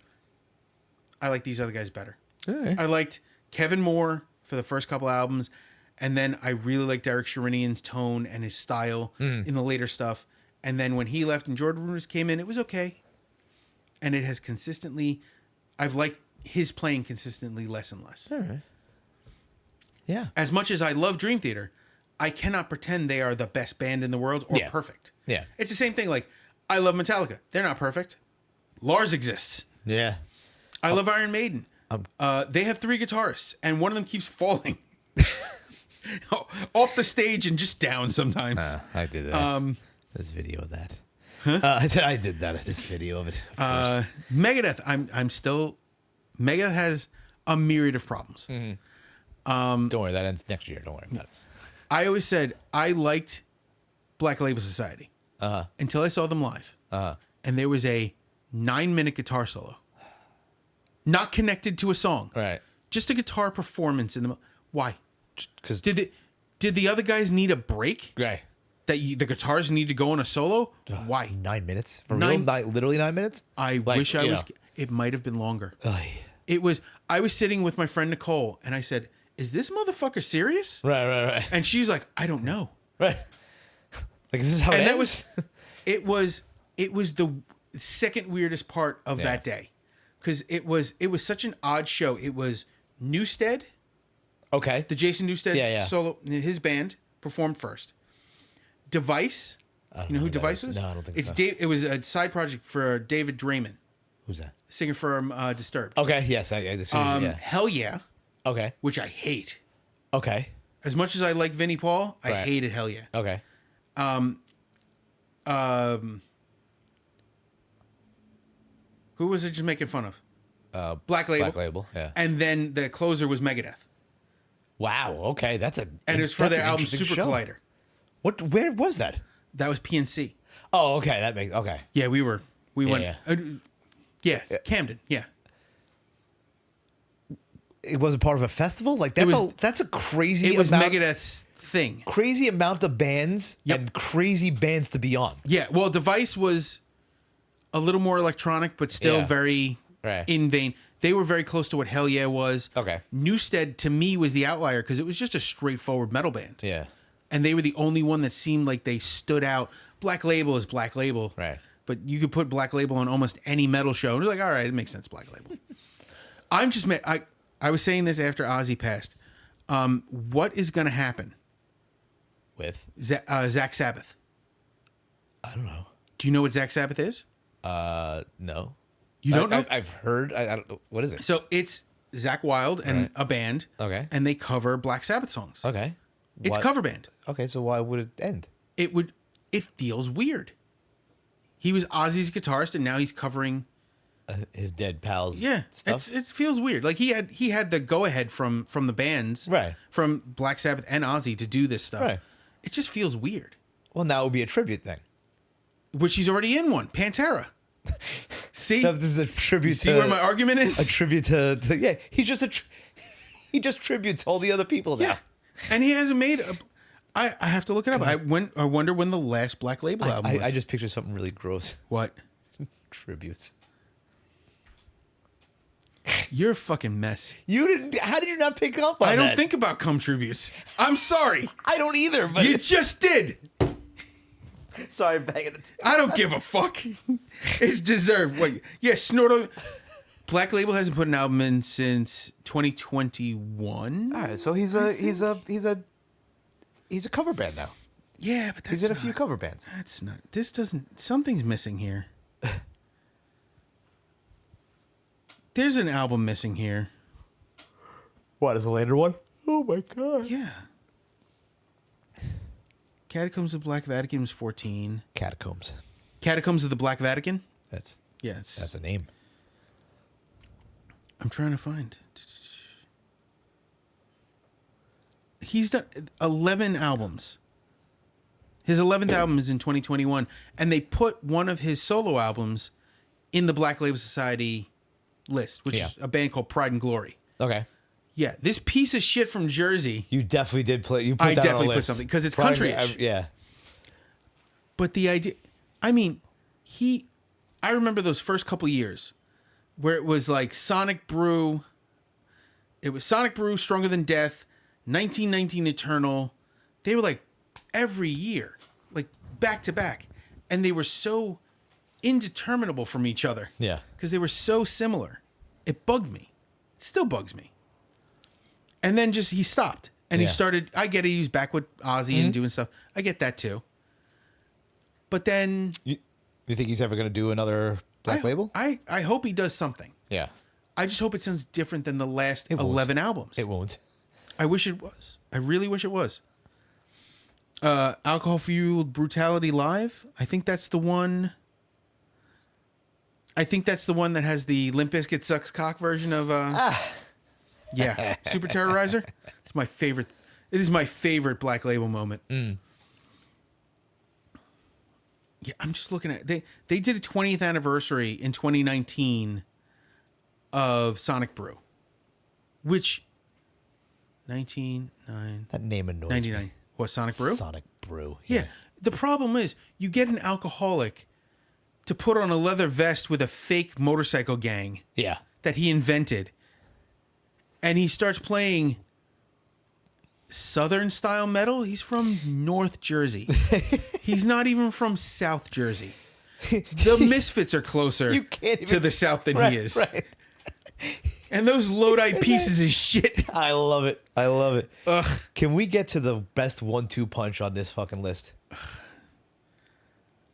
I like these other guys better. Right. I liked Kevin Moore for the first couple albums, and then I really liked Derek Sherinian's tone and his style in the later stuff. And then when he left and Jordan Rudess came in, it was okay. And it has consistently, I've liked his playing consistently less and less. All right. Yeah. As much as I love Dream Theater, I cannot pretend they are the best band in the world or Yeah. perfect. Yeah. It's the same thing. Like, I love Metallica. They're not perfect. Lars exists. Yeah. I love Iron Maiden. They have 3 guitarists, and one of them keeps falling off the stage and just down sometimes. I did that. This video of that. I said I did that. This video of it. Of course. Megadeth. I'm still. Megadeth has a myriad of problems. Don't worry, that ends next year. Don't worry about it. I always said I liked Black Label Society until I saw them live, and there was a 9-minute guitar solo, not connected to a song, Right. just a guitar performance in the. Why? Because Did the other guys need a break? right. That the guitars need to go on a solo? Why? 9 minutes for Nine- real? Literally 9 minutes. I Like, wish I you was. know. It might have been longer. Ay. It was. I was sitting with my friend Nicole, and I said, "Is this motherfucker serious?" Right. And she's like, "I don't know." Right. Like this is how it And ends? it was the second weirdest part of that day, because it was such an odd show. It was Newstead, Okay. the Jason Newsted Yeah. solo, his band performed first. Device, you know who Device is? No, I don't think it's so. It was a side project for David Draymond, Who's that? singer from Disturbed. Okay. Yes. I yeah. Hell Yeah, Okay. which I hate. Okay. As much as I like Vinnie Paul, I Right. hated Hell Yeah. Okay. Who was it just making fun of? Black Label. Black Label. Yeah. And then the closer was Megadeth. Wow. Okay. That's a. And it was for that's their an album interesting Super show. Collider. What? Where was that? That was PNC. Oh, okay. That makes okay. Yeah, we went. Yeah. Camden. Yeah. It wasn't part of a festival. Like that's was- that's a crazy. It was amount, Megadeth's thing. Crazy amount of bands Yep. and crazy bands to be on. Yeah. Well, Device was a little more electronic, but still Yeah. very Right. in vein. They were very close to what Hell Yeah was. Okay. Newstead to me was the outlier because it was just a straightforward metal band. Yeah. And they were the only one that seemed like they stood out. Black Label is Black Label. Right. But you could put Black Label on almost any metal show. And it's like, all right, it makes sense, Black Label. I was saying this after Ozzy passed. What is going to happen? With Zach Sabbath. I don't know. Do you know what Zach Sabbath is? No. You don't know? I've heard. I don't know. What is it? So it's Zach Wilde and Right. a band. Okay. And they cover Black Sabbath songs. Okay. It's Why- cover band. Okay, so why would it end? It feels weird. He was Ozzy's guitarist and now he's covering His dead pals. Yeah, Stuff. it feels weird. Like he had the go ahead from the bands, Right. from Black Sabbath and Ozzy to do this stuff. Right. It just feels weird. Well, now it would be a tribute thing. Which he's already in one, Pantera. See, So this is a tribute. see to, where my argument is? a tribute to yeah. He's just he just tributes all the other people now. Yeah, and he hasn't made. I have to look it up. I wonder when the last Black Label album was. I just picture something really gross. What? Tributes. You're a fucking mess. You didn't. How did you not pick up on I don't that? think about cum tributes. I'm sorry. I don't either. But You just did. sorry, banging it. I don't give a fuck. It's deserved. Wait, yeah, Snorto. Black Label hasn't put an album in since 2021. All right, so he's a cover band now. Yeah, but that's He's in a not, few cover bands. That's not. This doesn't. Something's missing here. There's an album missing here. What is the later one? Oh my god. Yeah. Catacombs of Black Vatican was 14. Catacombs. Catacombs of the Black Vatican. That's Yes. that's a name. I'm trying to find. He's done 11 albums. His 11th album is in 2021, and they put one of his solo albums in the Black Label Society list, which is a band called Pride and Glory. Okay. Yeah, this piece of shit from Jersey. You definitely did play. You put I that definitely on a put list. something because it's Probably- country-ish. Yeah. But the idea, I mean, I remember those first couple years where it was like Sonic Brew. It was Sonic Brew, Stronger Than Death, 1919 Eternal. They were like every year, like back to back. And they were so indeterminable from each other. Yeah. Because they were so similar. It bugged me. It still bugs me. And then he stopped. And he Yeah. started, I get it, he was back with Ozzy and doing stuff. I get that too. But then You think he's ever going to do another Black Label? I hope he does something. Yeah. I just hope it sounds different than the last won't. 11 albums. It won't. I wish it was. I really wish it was. Alcohol Fueled Brutality Live. I think that's the one. I think that's the one that has the Limp Bizkit Sucks Cock version of. Yeah, Super Terrorizer. It's my favorite. It is my favorite Black Label moment. Yeah, I'm just looking at they did a 20th anniversary in 2019 of Sonic Brew, which 99 That name annoys 99 me. what Sonic Brew? Sonic Brew. Yeah. The problem is you get an alcoholic to put on a leather vest with a fake motorcycle gang Yeah. that he invented, and he starts playing Southern style metal. He's from North Jersey. He's not even from South Jersey. The Misfits are closer You can't even- to the South than Right, he is. Right. And those Lodi pieces of shit. I love it. I love it. Ugh. Can we get to the best 1-2 punch on this fucking list?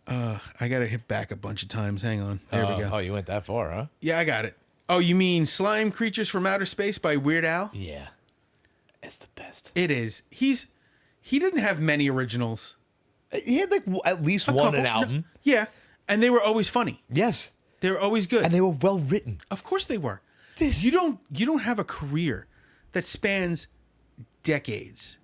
I got to hit back a bunch of times. Hang on. There we go. Oh, you went that far, huh? Yeah, I got it. Oh, you mean Slime Creatures from Outer Space by Weird Al? Yeah. It's the best. It is. He didn't have many originals. He had like at least A one couple. an album. No, yeah, and they were always funny. Yes. They were always good. And they were well written. Of course they were. You don't have a career that spans decades.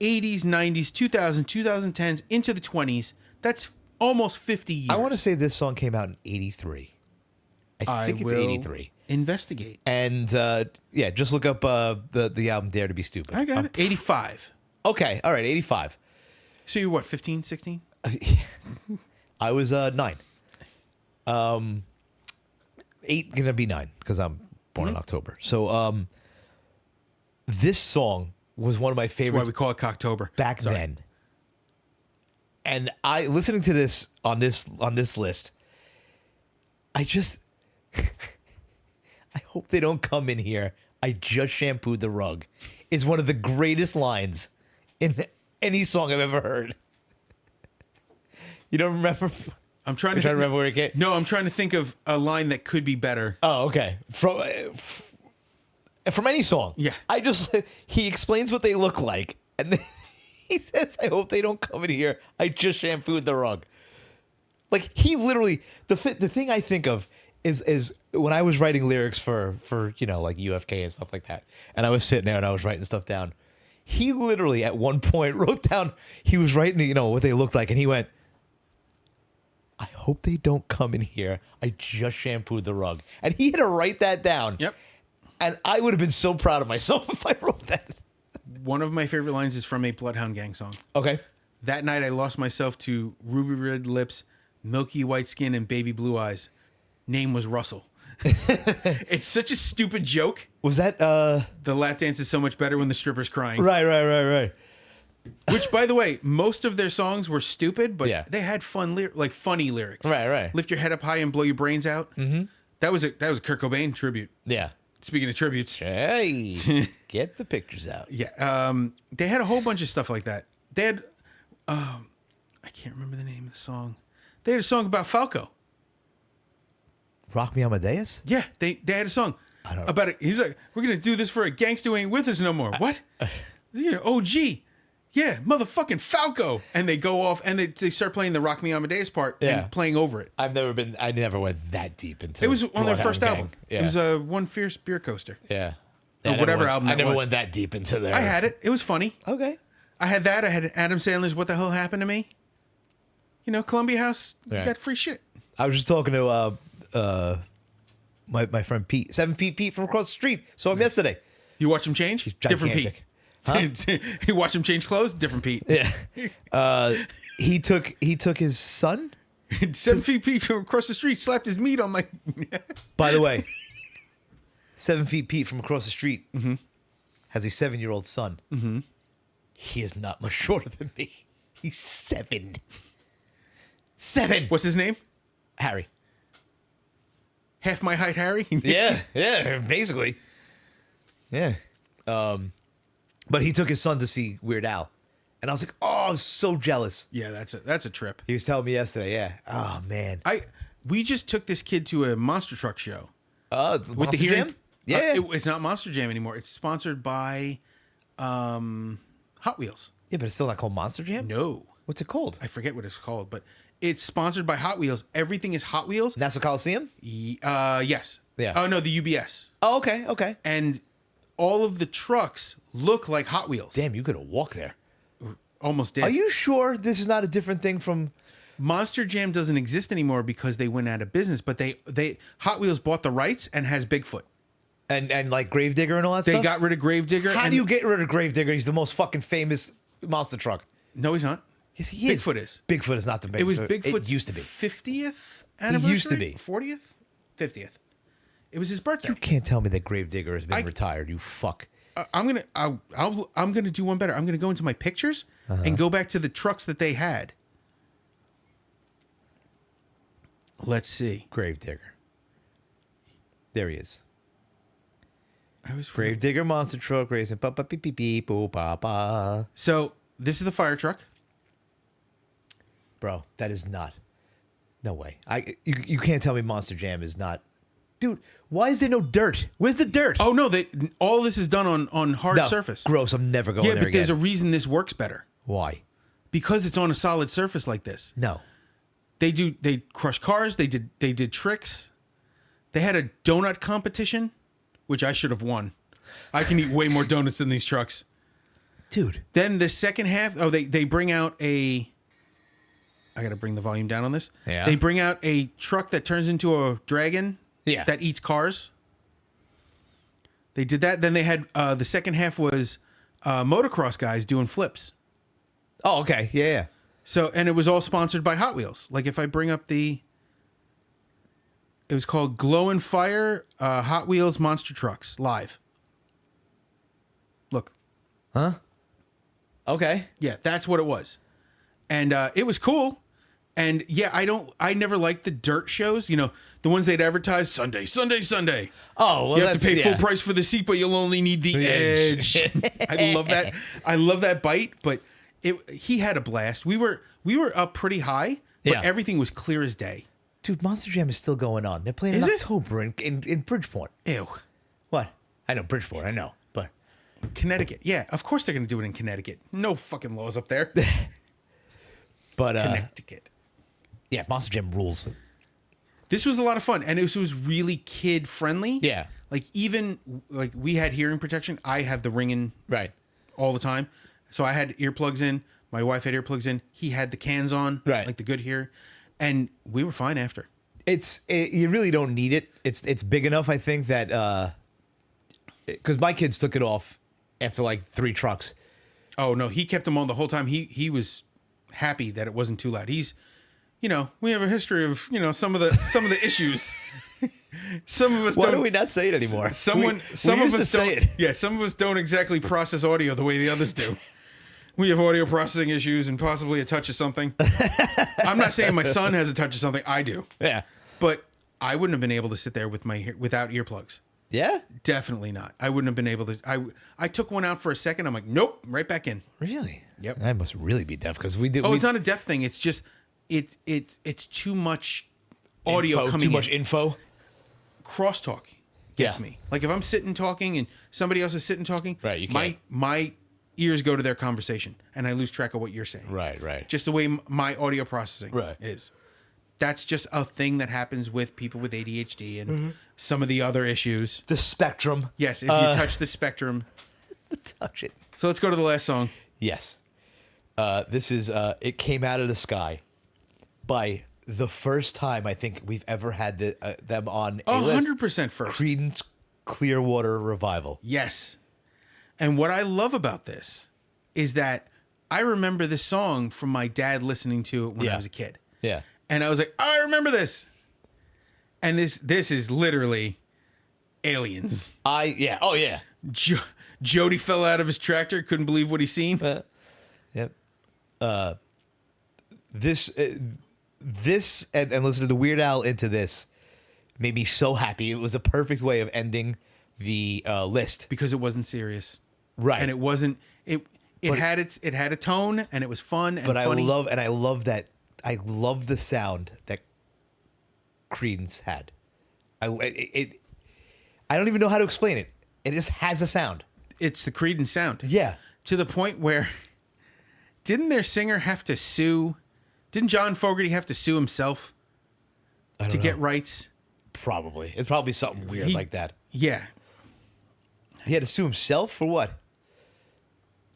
80s, 90s, 2000s, 2010s into the 20s. That's almost 50 years. I want to say this song came out in 83. I think it's will 83. Investigate. And yeah, just look up the album Dare to Be Stupid. I got it. 85. Okay. All right. 85. So you're what, 15, 16? I was 9. 8 gonna be 9 because I'm born in October. So this song was one of my That's favorites why we call it Cocktober. back Sorry. then. And I listening to this on this list, I just I hope they don't come in here. I just shampooed the rug is one of the greatest lines in any song I've ever heard. You don't remember? I'm trying You're to trying to remember where it came. No, I'm trying to think of a line that could be better. Oh, okay. From any song. Yeah. He explains what they look like, and then he says, "I hope they don't come in here. I just shampooed the rug." Like he literally the thing I think of is when I was writing lyrics for like UFK and stuff like that, and I was sitting there and I was writing stuff down. He literally at one point wrote down he was writing what they looked like, and he went, "I hope they don't come in here. I just shampooed the rug." And he had to write that down. Yep. And I would have been so proud of myself if I wrote that. One of my favorite lines is from a Bloodhound Gang song. Okay. That night I lost myself to ruby red lips, milky white skin, and baby blue eyes. Name was Russell. It's such a stupid joke. Was that The lap dance is so much better when the stripper's crying. right. Which, by the way, most of their songs were stupid, but Yeah. they had funny lyrics. Right. Lift your head up high and blow your brains out. Mm-hmm. That was a Kurt Cobain tribute. Yeah. Speaking of tributes, Hey, get the pictures out. yeah, they had a whole bunch of stuff like that. They had, I can't remember the name of the song. They had a song about Falco. Rock Me Amadeus? Yeah, they had a song don't- about it. He's like, we're gonna do this for a gangster who ain't with us no more. What? OG. Yeah, motherfucking Falco. And they go off and they start playing the Rock Me Amadeus part Yeah. and playing over it. I never went that deep into It was on their Bloodhound first Gang. album. Yeah. It was One Fierce Beer Coaster. Yeah. Or whatever album I that never was. went that deep into there. I had it. It was funny. Okay. I had that. I had Adam Sandler's What the Hell Happened to Me? Columbia House Right. got free shit. I was just talking to my friend Pete, 7 Feet Pete from across the street. Saw him yesterday. You watch him change? Different Pete. gigantic. You watch him change clothes? Different Pete. Yeah. He took his son. 7 feet Pete from across the street slapped his meat on my. By the way, 7 feet Pete from across the street has a 7-year-old son. Mm-hmm. He is not much shorter than me. He's 7. 7. What's his name? Harry. Half my height, Harry. Yeah, basically. Yeah. But he took his son to see Weird Al. And I was like, oh, I'm so jealous. Yeah, that's a trip. He was telling me yesterday, yeah. Oh, man. We just took this kid to a monster truck show. With the hearing? Yeah. It's not Monster Jam anymore. It's sponsored by Hot Wheels. Yeah, but it's still not called Monster Jam? No. What's it called? I forget what it's called, but it's sponsored by Hot Wheels. Everything is Hot Wheels. Nassau Coliseum? Yes. Yeah. Oh, no, the UBS. Oh, okay. And all of the trucks look like Hot Wheels. Damn, you could have walked there. Almost did. Are you sure this is not a different thing from... Monster Jam doesn't exist anymore because they went out of business, but they Hot Wheels bought the rights and has Bigfoot. And like Gravedigger and all that They stuff? got rid of Gravedigger. How do you get rid of Gravedigger? He's the most fucking famous monster truck. No, he's not. Yes, he is. Bigfoot is. Bigfoot is not the big. It was Bigfoot's It used to be. 50th anniversary? It used to be. 40th? 50th. It was his birthday. You can't tell me that Gravedigger has been retired. You fuck. I'm gonna do one better. I'm gonna go into my pictures and go back to the trucks that they had. Let's see. Gravedigger. There he is. I was Gravedigger monster truck racing. Pa pa beep beep beep boo pa pa. So this is the fire truck. Bro, that is not. No way. You can't tell me Monster Jam is not. Dude, why is there no dirt? Where's the dirt? Oh no, all this is done on hard No, surface. gross. I'm never going there Yeah, but again. there's a reason this works better. Why? Because it's on a solid surface like this. No. They crush cars, they did tricks. They had a donut competition, which I should have won. I can eat way more donuts than these trucks. Dude. Then the second half, they bring out a I got to bring the volume down on this. Yeah. They bring out a truck that turns into a dragon that eats cars. They did that. Then they had the second half was motocross guys doing flips. Oh, okay. Yeah. So, and it was all sponsored by Hot Wheels. Like if I bring up it was called Glow and Fire Hot Wheels Monster Trucks Live. Look. Huh? Okay. Yeah, that's what it was. And it was cool. And yeah, I never liked the dirt shows, you know, the ones they'd advertise Sunday. Oh, well, you have to pay full price for the seat, but you'll only need the edge. I love that. I love that bite, but he had a blast. We were up pretty high, but everything was clear as day. Dude, Monster Jam is still going on. They're playing in October in Bridgeport. Ew. What? I know Bridgeport, I know, but Connecticut. Yeah, of course they're going to do it in Connecticut. No fucking laws up there. But Connecticut. Yeah, Monster Jam rules. This was a lot of fun, and it was really kid friendly. Yeah. Like even like we had hearing protection. I have the ringing Right. all the time, so I had earplugs in. My wife had earplugs in. He had the cans on, right, like the good hear, and we were fine after. You really don't need it. It's big enough, I think, that because my kids took it off after like 3 trucks. Oh no, he kept them on the whole time. He was happy that it wasn't too loud. He's, you know, we have a history of, you know, some of the issues. Some of us Why do we not say it anymore? Some of us don't. Yeah, some of us don't exactly process audio the way the others do. We have audio processing issues and possibly a touch of something. I'm not saying my son has a touch of something. I do. Yeah. But I wouldn't have been able to sit there without earplugs. Yeah? Definitely not. I wouldn't have been able to. I took one out for a second. I'm like, nope, right back in. Really? Yep. I must really be deaf because we do. Oh, it's not a deaf thing. It's just it's too much audio coming in. Too much info. Crosstalk gets me. Like if I'm sitting talking and somebody else is sitting talking, right? You can't. My ears go to their conversation and I lose track of what you're saying. Right. Just the way my audio processing is. That's just a thing that happens with people with ADHD and some of the other issues. The spectrum. Yes, if you touch the spectrum. Touch it. So let's go to the last song. Yes. This is It Came Out of the Sky by the first time I think we've ever had them on a list. 100% first. Creedence Clearwater Revival. Yes. And what I love about this is that I remember this song from my dad listening to it when I was a kid. Yeah. And I was like, I remember this. And this is literally Aliens. Oh yeah. Jody fell out of his tractor, couldn't believe what he seen. Yep. This and listen to Weird Al into this made me so happy. It was a perfect way of ending the list Because it wasn't serious. right, And it wasn't it had a tone and it was fun and but funny. I love the sound that Creedence had. I don't even know how to explain it. It just has a sound. It's the Creedence sound. Yeah. To the point where didn't their singer have to sue? Didn't John Fogerty have to sue himself to get rights? Probably. It's probably something weird like that. Yeah. He had to sue himself for what?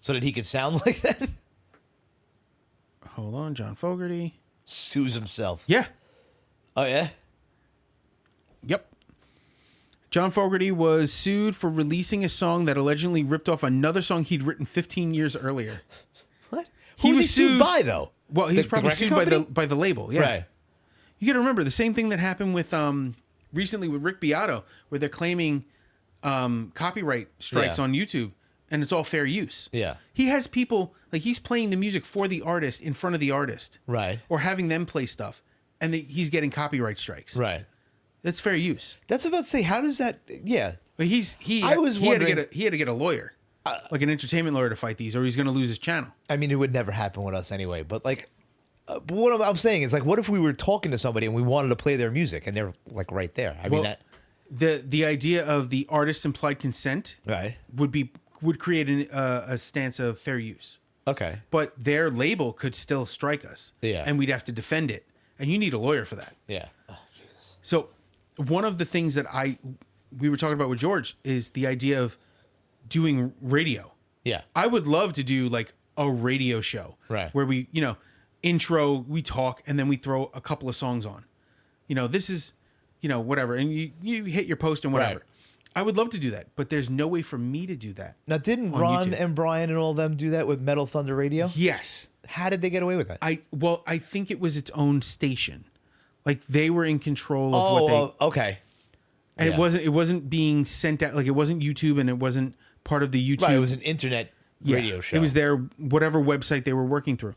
So that he could sound like that? Hold on, John Fogerty. Sues himself. Yeah. Oh, yeah? Yep. John Fogerty was sued for releasing a song that allegedly ripped off another song he'd written 15 years earlier. What? Who was he sued by, though? Well, he was probably record sued company? by the label. Yeah. Right. You got to remember the same thing that happened with recently with Rick Beato, where they're claiming copyright strikes Yeah. on YouTube, and it's all fair use. Yeah. He has people like he's playing the music for the artist in front of the artist, Right. or having them play stuff, and he's getting copyright strikes. Right. That's fair use. That's what I was about to say. How does that... Yeah. But he I was he had to wondering- get a lawyer, like an entertainment lawyer, to fight these, or he's going to lose his channel. I mean, it would never happen with us anyway, but like... but what I'm saying is, like, what if we were talking to somebody and we wanted to play their music and they're, like, right there? I mean, The idea of the artist's implied consent Right. would create a stance of fair use. Okay. But their label could still strike us. Yeah. And we'd have to defend it. And you need a lawyer for that. Yeah. So one of the things that we were talking about with George is the idea of doing radio. Yeah. I would love to do like a radio show. Right. Where we, intro, we talk, and then we throw a couple of songs on. This is, whatever. And you hit your post and whatever. Right. I would love to do that, but there's no way for me to do that. Now, didn't on Ron YouTube. and Brian and all them do that with Metal Thunder Radio? Yes. How did they get away with that? I think it was its own station. Like they were in control of what they okay. and Yeah. it wasn't being sent out, like it wasn't YouTube and it wasn't part of the YouTube. Right, it was an internet radio show. It was their whatever website they were working through.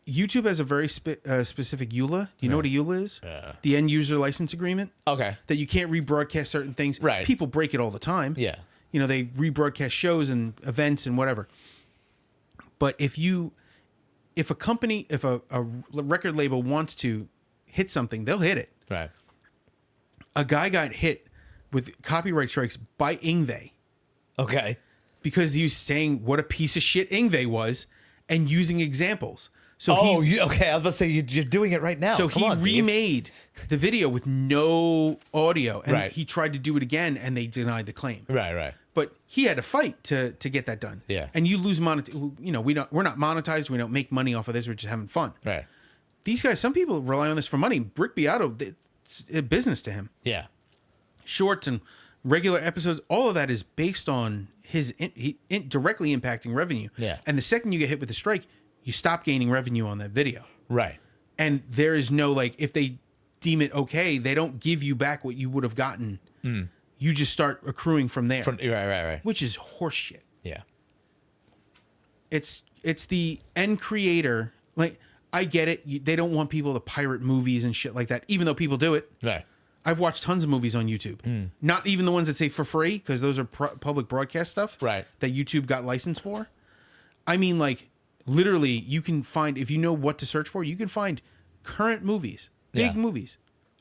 YouTube has a very specific EULA. Do you know what a EULA is? Yeah. The end user license agreement. Okay. That you can't rebroadcast certain things. Right. People break it all the time. Yeah. They rebroadcast shows and events and whatever. But if a company, if a record label wants to hit something, they'll hit it. Right. A guy got hit with copyright strikes by Ingve Okay. because he was saying what a piece of shit Ingve was and using examples. So okay. I was about to say you're doing it right now. So Come he on, Dave. remade the video with no audio, and Right. he tried to do it again, and they denied the claim. Right. But he had to fight to get that done. Yeah. And you lose we're not monetized. We don't make money off of this. We're just having fun. Right. These guys, some people rely on this for money. Rick Beato, it's a business to him. Yeah. Shorts and regular episodes, all of that is based on his directly impacting revenue. Yeah. And the second you get hit with a strike, you stop gaining revenue on that video. Right. And there is no, like, if they deem it okay, they don't give you back what you would have gotten. You just start accruing from there. Right. Which is horseshit. Yeah. It's the end creator. Like, I get it. They don't want people to pirate movies and shit like that, even though people do it. Right. I've watched tons of movies on YouTube. Not even the ones that say for free, because those are public broadcast stuff. Right. That YouTube got licensed for. I mean, like, literally, you can find, if you know what to search for, you can find current movies, big Yeah. movies,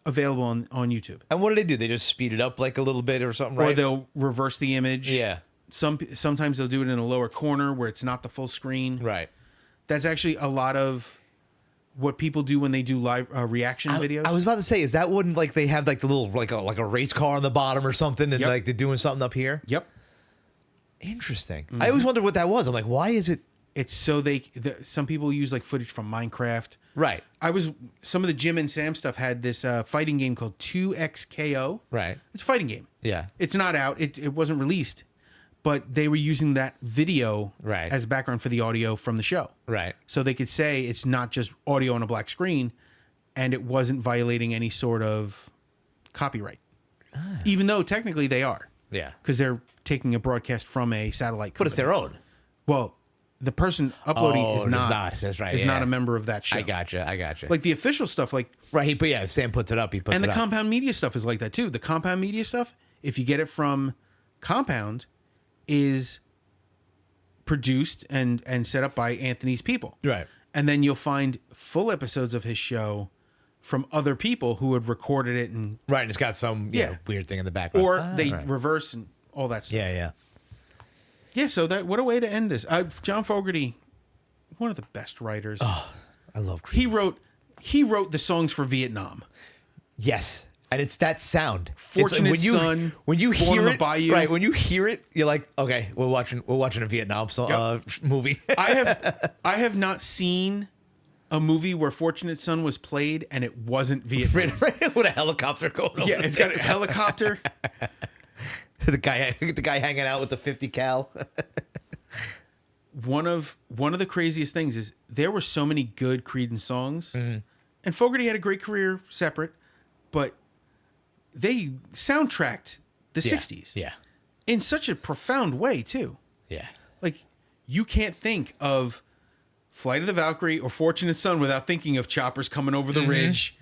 available on YouTube. And what do? They just speed it up like a little bit or something, Or right? they'll reverse the image. Yeah. Sometimes they'll do it in a lower corner where it's not the full screen. Right. That's actually a lot of what people do when they do live reaction videos. I was about to say, is that when like they have like the little like a race car on the bottom or something, and Yep. like they're doing something up here? Yep. Interesting. I always wondered what that was. I'm like, why is it? It's so some people use like footage from Minecraft. Right. Some of the Jim and Sam stuff had this fighting game called 2XKO. Right. It's a fighting game. Yeah. It's not out. It wasn't released, but they were using that video Right. as background for the audio from the show. Right. So they could say it's not just audio on a black screen, and it wasn't violating any sort of copyright. Even though technically they are. Yeah. Because they're taking a broadcast from a satellite company. But it's their own. Well, the person uploading Oh, is it's not. not. That's right, Is yeah. not a member of that show. I gotcha. Like the official stuff, like, Right. But yeah, Sam puts it up. He puts and it the up. Compound Media stuff is like that too. The Compound Media stuff, if you get it from Compound, is produced and set up by Anthony's people. Right. And then you'll find full episodes of his show from other people who had recorded it, and Right. And it's got some Yeah. weird thing in the background. or Ah, they right. reverse and all that stuff. Yeah. Yeah. Yeah, so that what a way to end this. John Fogerty, one of the best writers. I love he Creed. wrote the songs for Vietnam. Yes. And it's that sound. Fortunate it's, Son, when you Born hear on the it, Bayou. right? When you hear it, you're like, okay, we're watching a Vietnam movie. I have not seen a movie where Fortunate Son was played and it wasn't Vietnam. With a helicopter going over. Yeah, it's got a helicopter. the guy hanging out with the 50 cal. One of the craziest things is there were so many good Creedence songs, Mm-hmm. and Fogerty had a great career separate, but they soundtracked the '60s Yeah. in such a profound way too. Yeah. Like, you can't think of Flight of the Valkyrie or Fortunate Son without thinking of choppers coming over the ridge,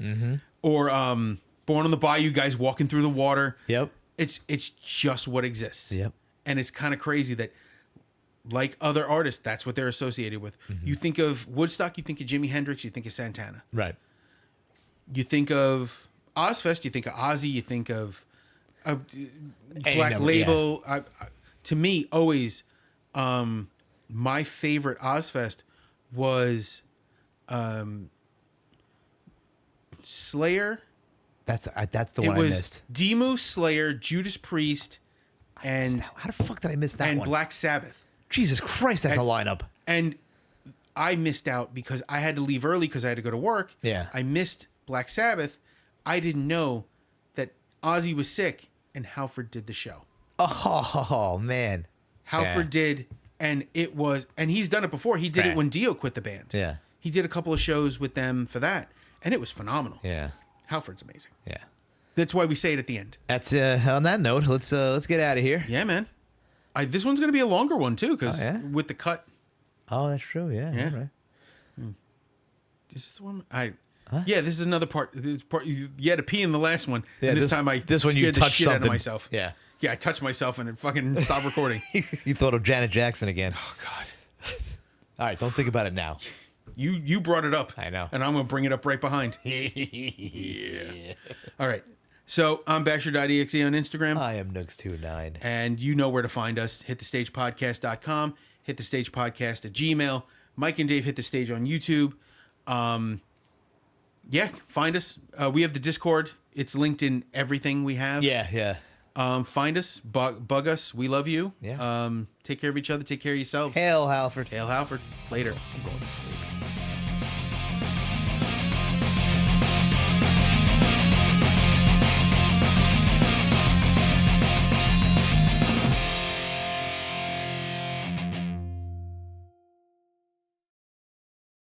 or Born on the Bayou, guys walking through the water. Yep. It's just what exists. Yep. And it's kind of crazy that, like other artists, that's what they're associated with. You think of Woodstock, you think of Jimi Hendrix, you think of Santana. Right. You think of Ozfest, you think of Ozzy, you think of Black number, Label. To me, always, my favorite Ozfest was Slayer. That's the It one I was missed. Demu, Slayer, Judas Priest, and How the fuck did I miss that one? Black Sabbath. Jesus Christ, that's a lineup. And I missed out because I had to leave early because I had to go to work. Yeah. I missed Black Sabbath. I didn't know that Ozzy was sick and Halford did the show. Oh man. Halford did, and he's done it before. He did Right. it when Dio quit the band. Yeah. He did a couple of shows with them for that, and it was phenomenal. Yeah. Halford's amazing. Yeah. That's why we say it at the end. That's on that note, let's get out of here. Yeah, man. This one's going to be a longer one, too, because Oh, yeah? with the cut. Oh, that's true. Yeah. Yeah. All right. This is the one. Yeah, this is another part. This part you had to pee in the last one. Yeah, and this time this one you scared the touched shit out of something. myself. Yeah. Yeah, I touched myself and it fucking stopped recording. You thought of Janet Jackson again. Oh, God. All right, don't think about it now. You brought it up. I know. And I'm going to bring it up right behind. Yeah. All right. So I'm Basher.exe on Instagram. I am Nugs29. And you know where to find us. HitTheStagePodcast.com. HitTheStagePodcast at Gmail. Mike and Dave Hit the Stage on YouTube. Yeah, find us. We have the Discord. It's linked in everything we have. Yeah. Find us. Bug us. We love you. Yeah. Take care of each other. Take care of yourselves. Hail, Halford. Hail Halford. Later. I'm going to sleep.